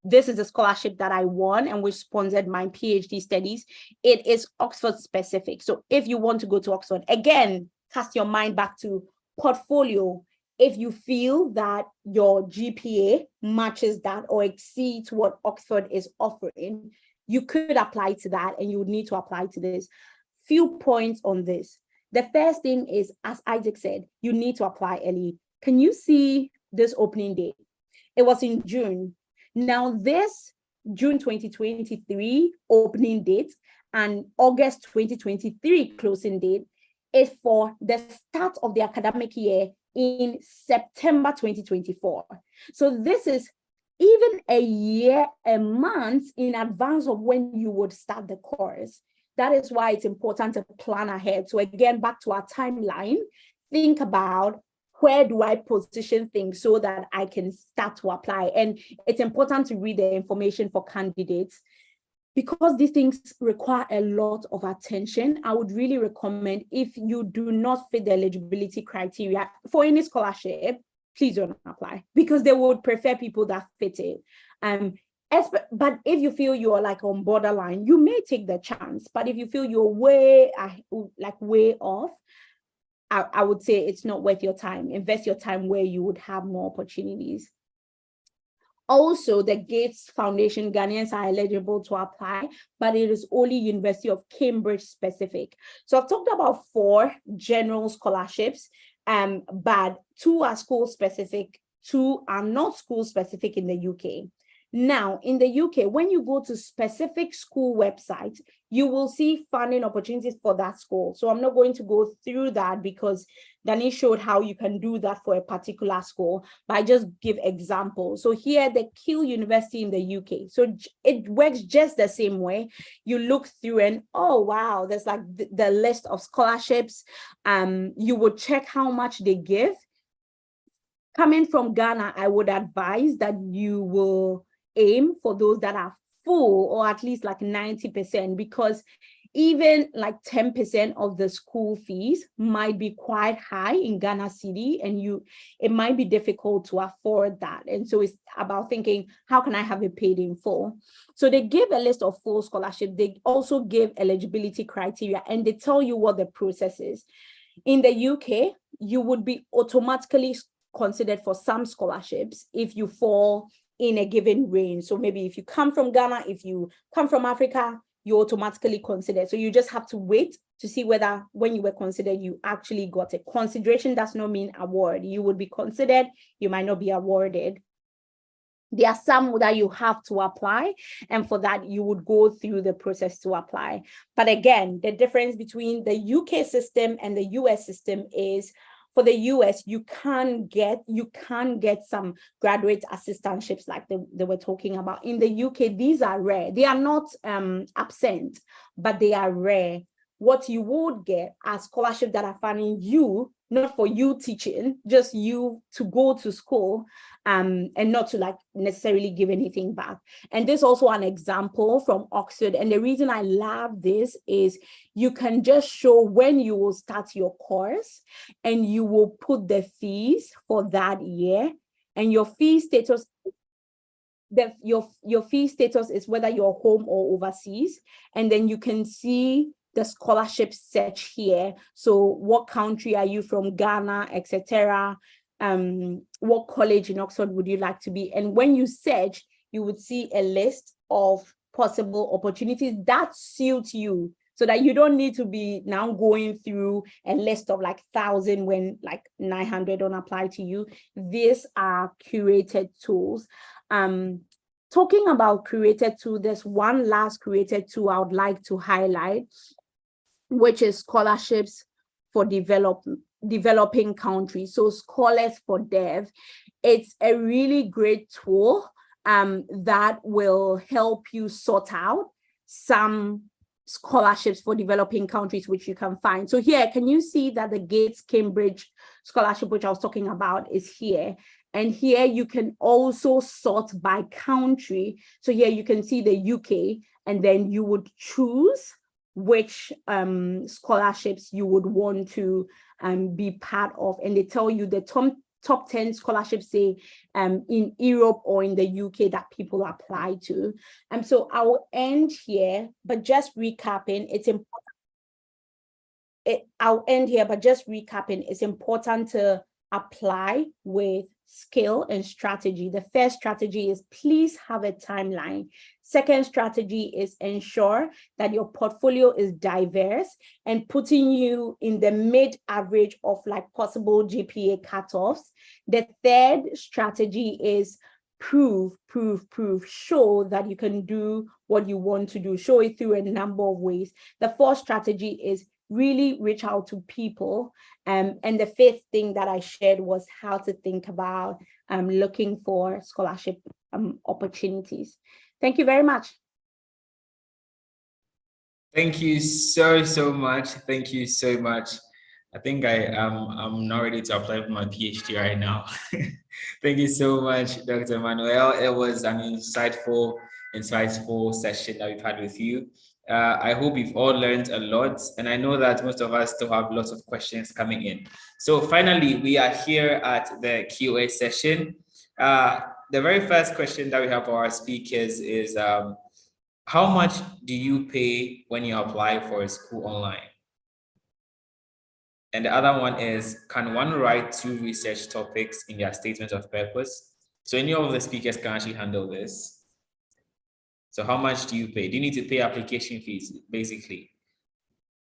This is a scholarship that I won and which sponsored my PhD studies. It is Oxford specific. So if you want to go to Oxford, again, cast your mind back to portfolio. If you feel that your GPA matches that or exceeds what Oxford is offering, you could apply to that, and you would need to apply to this. Few points on this. The first thing is, as Isaac said, you need to apply early. Can you see this opening date? It was in June. Now, this June 2023 opening date and August 2023 closing date is for the start of the academic year in September 2024. So this is even a year, a month in advance of when you would start the course. That is why it's important to plan ahead. So again, back to our timeline, think about, where do I position things so that I can start to apply? And it's important to read the information for candidates because these things require a lot of attention. I would really recommend, if you do not fit the eligibility criteria for any scholarship, please don't apply because they would prefer people that fit it. But if you feel you're like on borderline, you may take the chance. But if you feel you're way off, I would say it's not worth your time. Invest your time where you would have more opportunities. Also, the Gates Foundation Ghanaians are eligible to apply, but it is only University of Cambridge specific. So I've talked about 4 general scholarships, but 2 are school specific, 2 are not school specific in the UK. Now, in the UK, when you go to specific school websites, you will see funding opportunities for that school. So I'm not going to go through that because Danny showed how you can do that for a particular school, but I just give examples. So here, the Keele University in the UK. So it works just the same way. You look through and, oh, wow, there's like the list of scholarships. You would check how much they give. Coming from Ghana, I would advise that you will aim for those that are full, or at least like 90%, because even like 10% of the school fees might be quite high in Ghana city, and it might be difficult to afford that. And so it's about thinking, how can I have it paid in full? So they give a list of full scholarship. They also give eligibility criteria, and they tell you what the process is. In the UK, you would be automatically considered for some scholarships if you fall in a given range. So maybe if you come from Ghana, if you come from Africa, you automatically considered. So you just have to wait to see whether when you were considered, you actually got it. Consideration does not mean award. You would be considered, you might not be awarded. There are some that you have to apply, and for that, you would go through the process to apply. But again, the difference between the UK system and the US system is, for the US, you can get some graduate assistantships like they were talking about. In the UK, these are rare. They are not absent, but they are rare. What you would get are scholarships that are funding you, not for you teaching, just you to go to school, and not to like necessarily give anything back. And this is also an example from Oxford. And the reason I love this is you can just show when you will start your course, and you will put the fees for that year, and your fee status, your fee status is whether you're home or overseas. And then you can see the scholarship search here. So what country are you from? Ghana, etc. What college in Oxford would you like to be? And when you search, you would see a list of possible opportunities that suit you, so that you don't need to be now going through a list of like 1,000 when like 900 don't apply to you. These are curated tools. Talking about curated tool, there's one last curated tool I would like to highlight, which is scholarships for developing countries. So Scholars for Dev. It's a really great tool that will help you sort out some scholarships for developing countries, which you can find. So here, can you see that the Gates Cambridge scholarship, which I was talking about, is here? And here you can also sort by country. So here you can see the UK, and then you would choose which scholarships you would want to be part of. And they tell you the top 10 scholarships, say in Europe or in the UK, that people apply to. So I will end here, but just recapping, it's important. I'll end here, but just recapping, it's important to apply with skill and strategy. The first strategy is please have a timeline. Second strategy is ensure that your portfolio is diverse and putting you in the mid-average of like possible GPA cutoffs. The third strategy is prove. Show that you can do what you want to do. Show it through a number of ways. The fourth strategy is really reach out to people. And the fifth thing that I shared was how to think about looking for scholarship opportunities. Thank you very much. Thank you so much. Thank you so much. I think I'm not ready to apply for my PhD right now. Thank you so much, Dr. Manuel. It was an insightful session that we've had with you. I hope you've all learned a lot, and I know that most of us still have lots of questions coming in. So finally, we are here at the Q&A session. The very first question that we have for our speakers is, how much do you pay when you apply for a school online? And the other one is, can one write 2 research topics in their statement of purpose? So any of the speakers can actually handle this. So how much do you pay? Do you need to pay application fees, basically?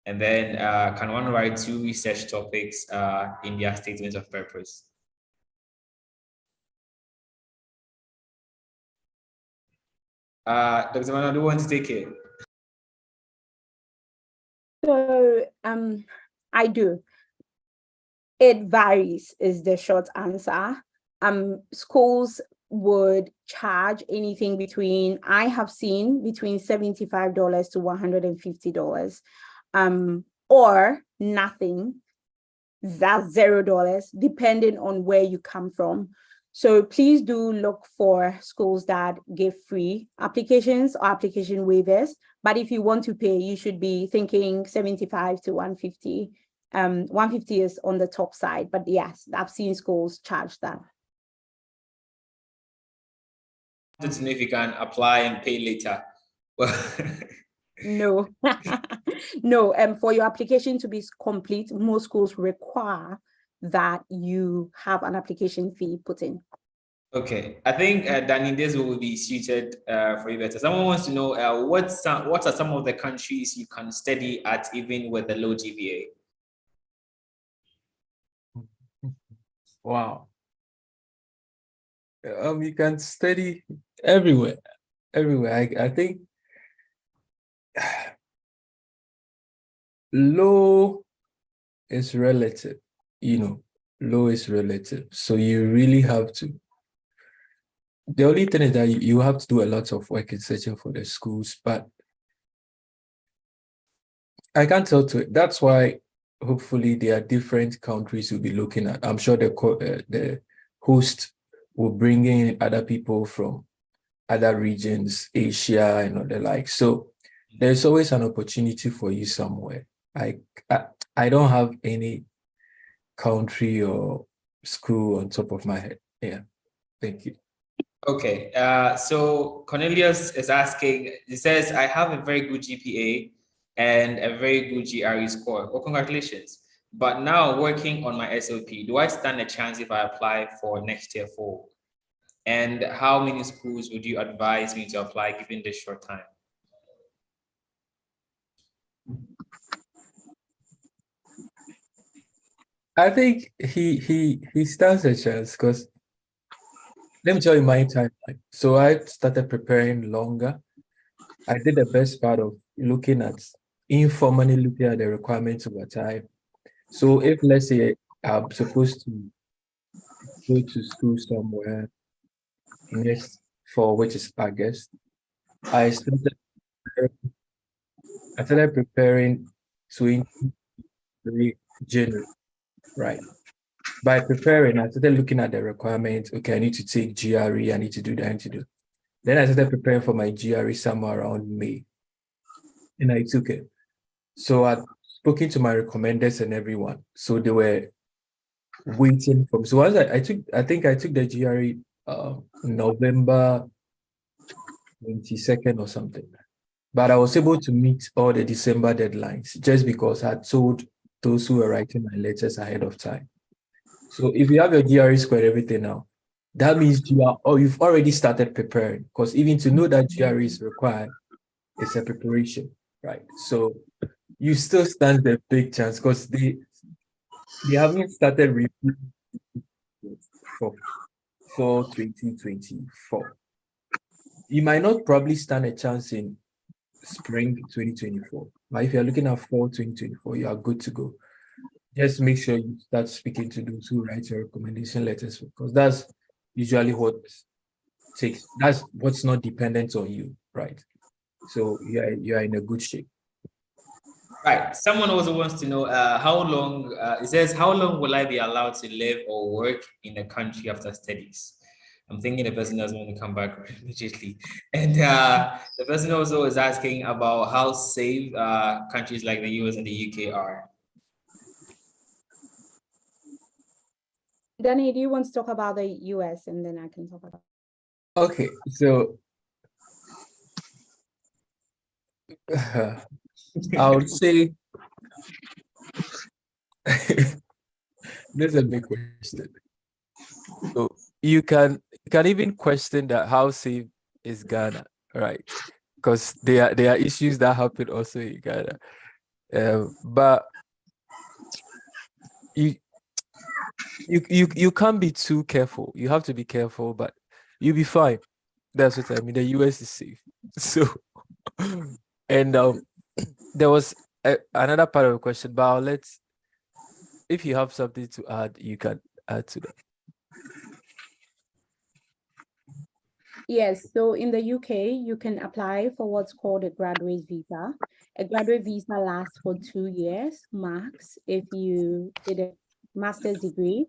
And then can one write 2 research topics in their statement of purpose? Dr. Manuel, do you want to take it? So I do. It varies is the short answer. Schools would charge anything between, I have seen between $75 to $150, or nothing, that's $0, depending on where you come from. So please do look for schools that give free applications or application waivers. But if you want to pay, you should be thinking 75 to 150. 150 is on the top side, but yes, I've seen schools charge that. I wanted to know if you can apply and pay later. No, no. For your application to be complete, most schools require that you have an application fee put in. Okay, I think Danny, this will be suited for you better. Someone wants to know what are some of the countries you can study at even with a low GPA? Wow. You can study everywhere. I think low is relative, low is relative. So you really have to. The only thing is that you have to do a lot of work in searching for the schools, but I can't tell to it. That's why hopefully there are different countries you'll be looking at. I'm sure the host will bring in other people from other regions, Asia and the like. So there's always an opportunity for you somewhere. I don't have any country or school on top of my head. Yeah, thank you. Okay, so Cornelius is asking, he says, I have a very good GPA and a very good GRE score. Well, congratulations. But now working on my SOP, do I stand a chance if I apply for next year fall? And how many schools would you advise me to apply given this short time? I think he stands a chance because let me tell you my timeline. So I started preparing longer. I did the best part of informally looking at the requirements over time. So if let's say I'm supposed to go to school somewhere next fall, which is August, I started preparing 23 January, right? By preparing, I started looking at the requirements. Okay, I need to take GRE, I need to do that, I need to do. Then I started preparing for my GRE somewhere around May, and I took it. So I'd spoken to my recommenders and everyone. So they were waiting for me. So once I think I took the GRE November 22nd or something. But I was able to meet all the December deadlines just because I told those who were writing my letters ahead of time. So if you have your GRE score and everything now, that means you've already started preparing, because even to know that GRE is required, it's a preparation, right? So you still stand the big chance because they haven't started reviewing for 2024. You might not probably stand a chance in spring 2024, but if you're looking at fall 2024, you are good to go. Just make sure you start speaking to those who write your recommendation letters, because that's usually that's what's not dependent on you, right? So you're in a good shape. Right. Someone also wants to know how long, it says, how long will I be allowed to live or work in the country after studies? I'm thinking the person doesn't want to come back immediately. And the person also is asking about how safe countries like the US and the UK are. Danny, do you want to talk about the US and then I can talk about? Okay, so I would say this is a big question. So you can even question that how safe is Ghana, right? Because there are issues that happen also in Ghana. But you can't be too careful. You have to be careful, but you'll be fine. That's what I mean. The US is safe. So, and there was another part of the question, but if you have something to add, you can add to that. Yes, so in the UK, you can apply for what's called a graduate visa. A graduate visa lasts for 2 years max if you did a master's degree,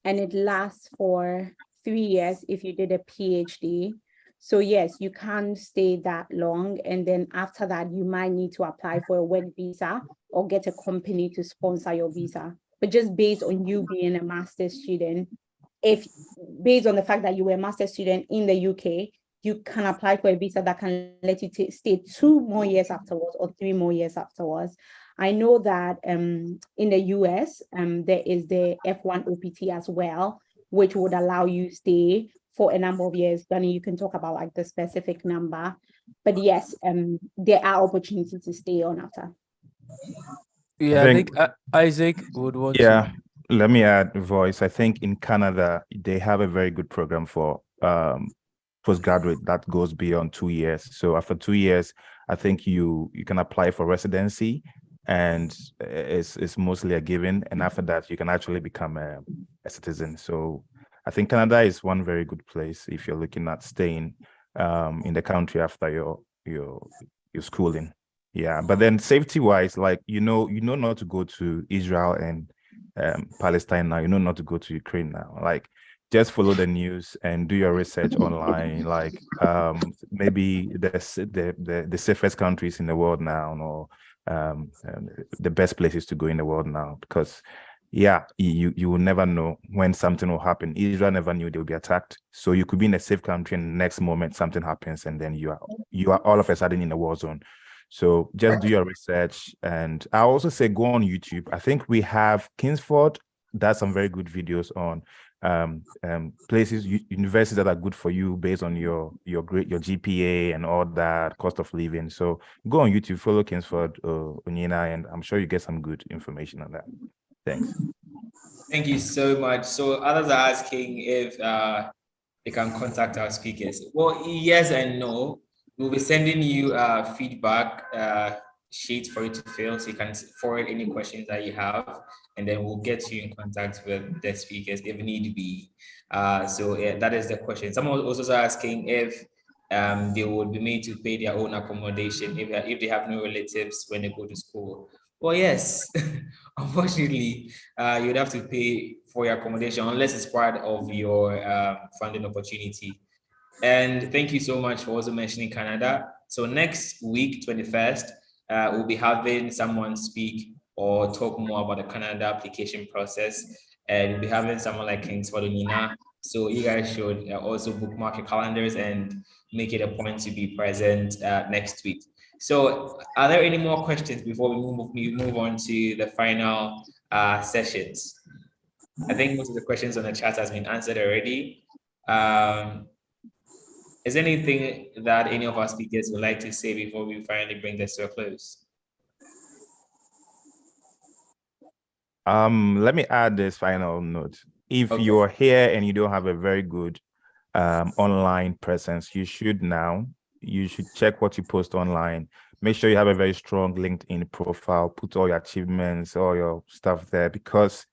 and it lasts for 3 years if you did a PhD. So yes, you can't stay that long, and then after that, you might need to apply for a work visa or get a company to sponsor your visa. But just based on you being a master's student, if based on the fact that you were a master's student in the UK, you can apply for a visa that can let you stay 2 more years afterwards or 3 more years afterwards. I know that in the US, there is the F1 OPT as well, which would allow you stay for a number of years. Danny, you can talk about like the specific number, but yes, there are opportunities to stay on after. Yeah, I think Isaac would want Yeah, to. let me add voice. I think in Canada, they have a very good program for postgraduate that goes beyond 2 years. So after 2 years, I think you can apply for residency, and it's mostly a given. And after that, you can actually become a citizen. So I think Canada is one very good place if you're looking at staying in the country after your schooling. Yeah, but then safety-wise, like you know not to go to Israel and Palestine now. You know not to go to Ukraine now. Like just follow the news and do your research online. Like maybe the safest countries in the world now, or the best places to go in the world now, because yeah, you will never know when something will happen. Israel never knew they would be attacked, so you could be in a safe country, and the next moment something happens, and then you are all of a sudden in a war zone. So just do your research. And I also say go on YouTube. I think we have Kingsford does some very good videos on places, universities that are good for you based on your GPA and all that, cost of living. So go on YouTube, follow Kingsford Onyina, and I'm sure you get some good information on that. Thanks. Thank you so much. So others are asking if they can contact our speakers. Well, yes and no. We'll be sending you feedback sheet for you to fill, so you can forward any questions that you have, and then we'll get you in contact with the speakers if need be. So yeah, that is the question. Someone was also asking if they would be made to pay their own accommodation if they have no relatives when they go to school. Well, yes, unfortunately, you'd have to pay for your accommodation unless it's part of your funding opportunity. And thank you so much for also mentioning Canada. So next week, 21st, we'll be having someone speak or talk more about the Canada application process. And we'll be having someone like Kingsford Onyina. So you guys should also bookmark your calendars and make it a point to be present next week. So are there any more questions before we move on to the final sessions? I think most of the questions on the chat has been answered already. Is there anything that any of our speakers would like to say before we finally bring this to a close? Let me add this final note. If you're here and you don't have a very good online presence, you should check what you post online. Make sure you have a very strong LinkedIn profile, put all your achievements, all your stuff there, because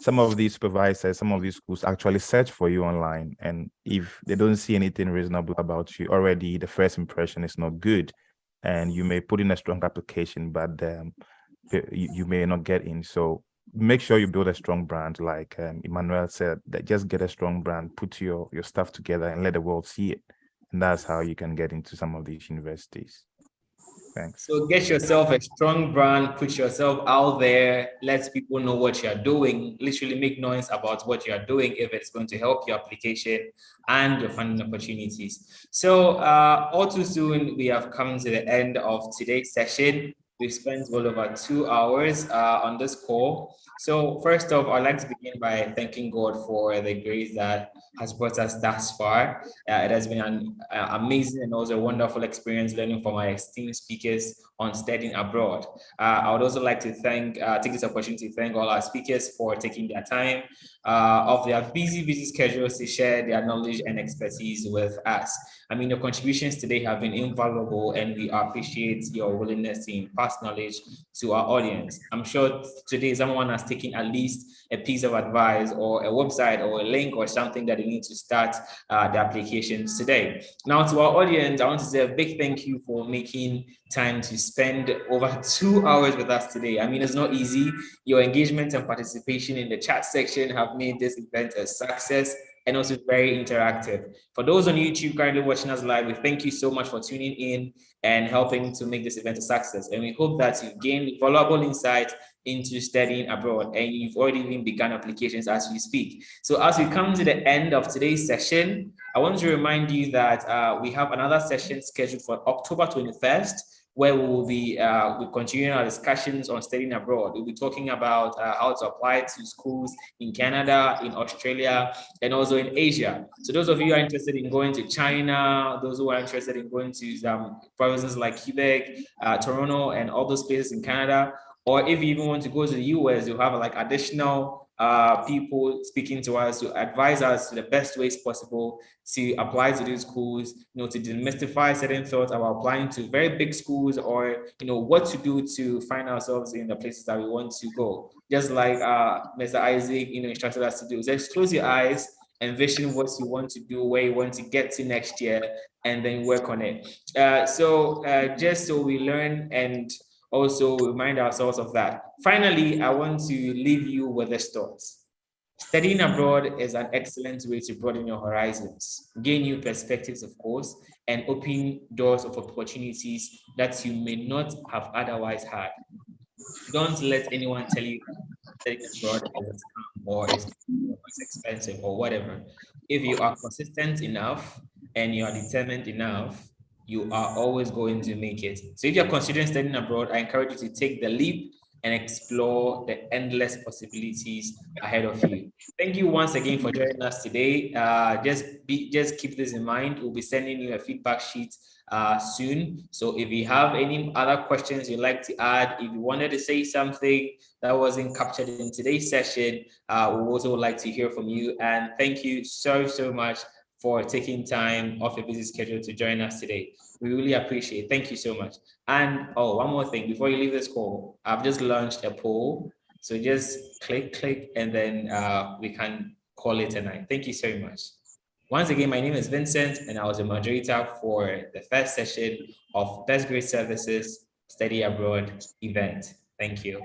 some of these supervisors, some of these schools actually search for you online. And if they don't see anything reasonable about you already, the first impression is not good. And you may put in a strong application, but you may not get in. So make sure you build a strong brand. Like Emmanuel said, that just get a strong brand, put your stuff together and let the world see it. And that's how you can get into some of these universities. Thanks. So get yourself a strong brand, put yourself out there, let people know what you're doing, literally make noise about what you're doing if it's going to help your application and your funding opportunities. So all too soon, we have come to the end of today's session. We've spent well over 2 hours on this call. So first off, I'd like to begin by thanking God for the grace that has brought us thus far. It has been an amazing and also wonderful experience learning from our esteemed speakers on studying abroad. I would also like to take this opportunity to thank all our speakers for taking their time of their busy schedules to share their knowledge and expertise with us. I mean, your contributions today have been invaluable, and we appreciate your willingness to pass knowledge to our audience. I'm sure today someone has taken at least a piece of advice or a website or a link or something that they need to start the applications today. Now, to our audience, I want to say a big thank you for making time to spend over 2 hours with us today. I mean, it's not easy. Your engagement and participation in the chat section have made this event a success and also very interactive. For those on YouTube currently watching us live, we thank you so much for tuning in and helping to make this event a success. And we hope that you've gained valuable insight into studying abroad, and you've already even begun applications as we speak. So as we come to the end of today's session, I want to remind you that we have another session scheduled for October 21st, where we will be continuing our discussions on studying abroad. We'll be talking about how to apply to schools in Canada, in Australia, and also in Asia. So those of you who are interested in going to China, those who are interested in going to provinces like Quebec, Toronto, and all those places in Canada, or if you even want to go to the US, you'll have like additional people speaking to us to advise us to the best ways possible to apply to these schools, to demystify certain thoughts about applying to very big schools, or what to do to find ourselves in the places that we want to go. Just like Mr. Isaac instructed us to do. Just close your eyes, envision what you want to do, where you want to get to next year, and then work on it. Just so we learn and also remind ourselves of that. Finally, I want to leave you with this thought. Studying abroad is an excellent way to broaden your horizons, gain new perspectives, of course, and open doors of opportunities that you may not have otherwise had. Don't let anyone tell you studying abroad is a scam or it's expensive or whatever. If you are consistent enough and you are determined enough, you are always going to make it. So if you're considering studying abroad, I encourage you to take the leap and explore the endless possibilities ahead of you. Thank you once again for joining us today. Just keep this in mind. We'll be sending you a feedback sheet soon. So if you have any other questions you'd like to add, if you wanted to say something that wasn't captured in today's session, we also would like to hear from you. And thank you so much for taking time off your busy schedule to join us today. We really appreciate it. Thank you so much. And one more thing, before you leave this call, I've just launched a poll. So just click, and then we can call it a night. Thank you so much. Once again, my name is Vincent, and I was a moderator for the first session of Best Grade Services Study Abroad event. Thank you.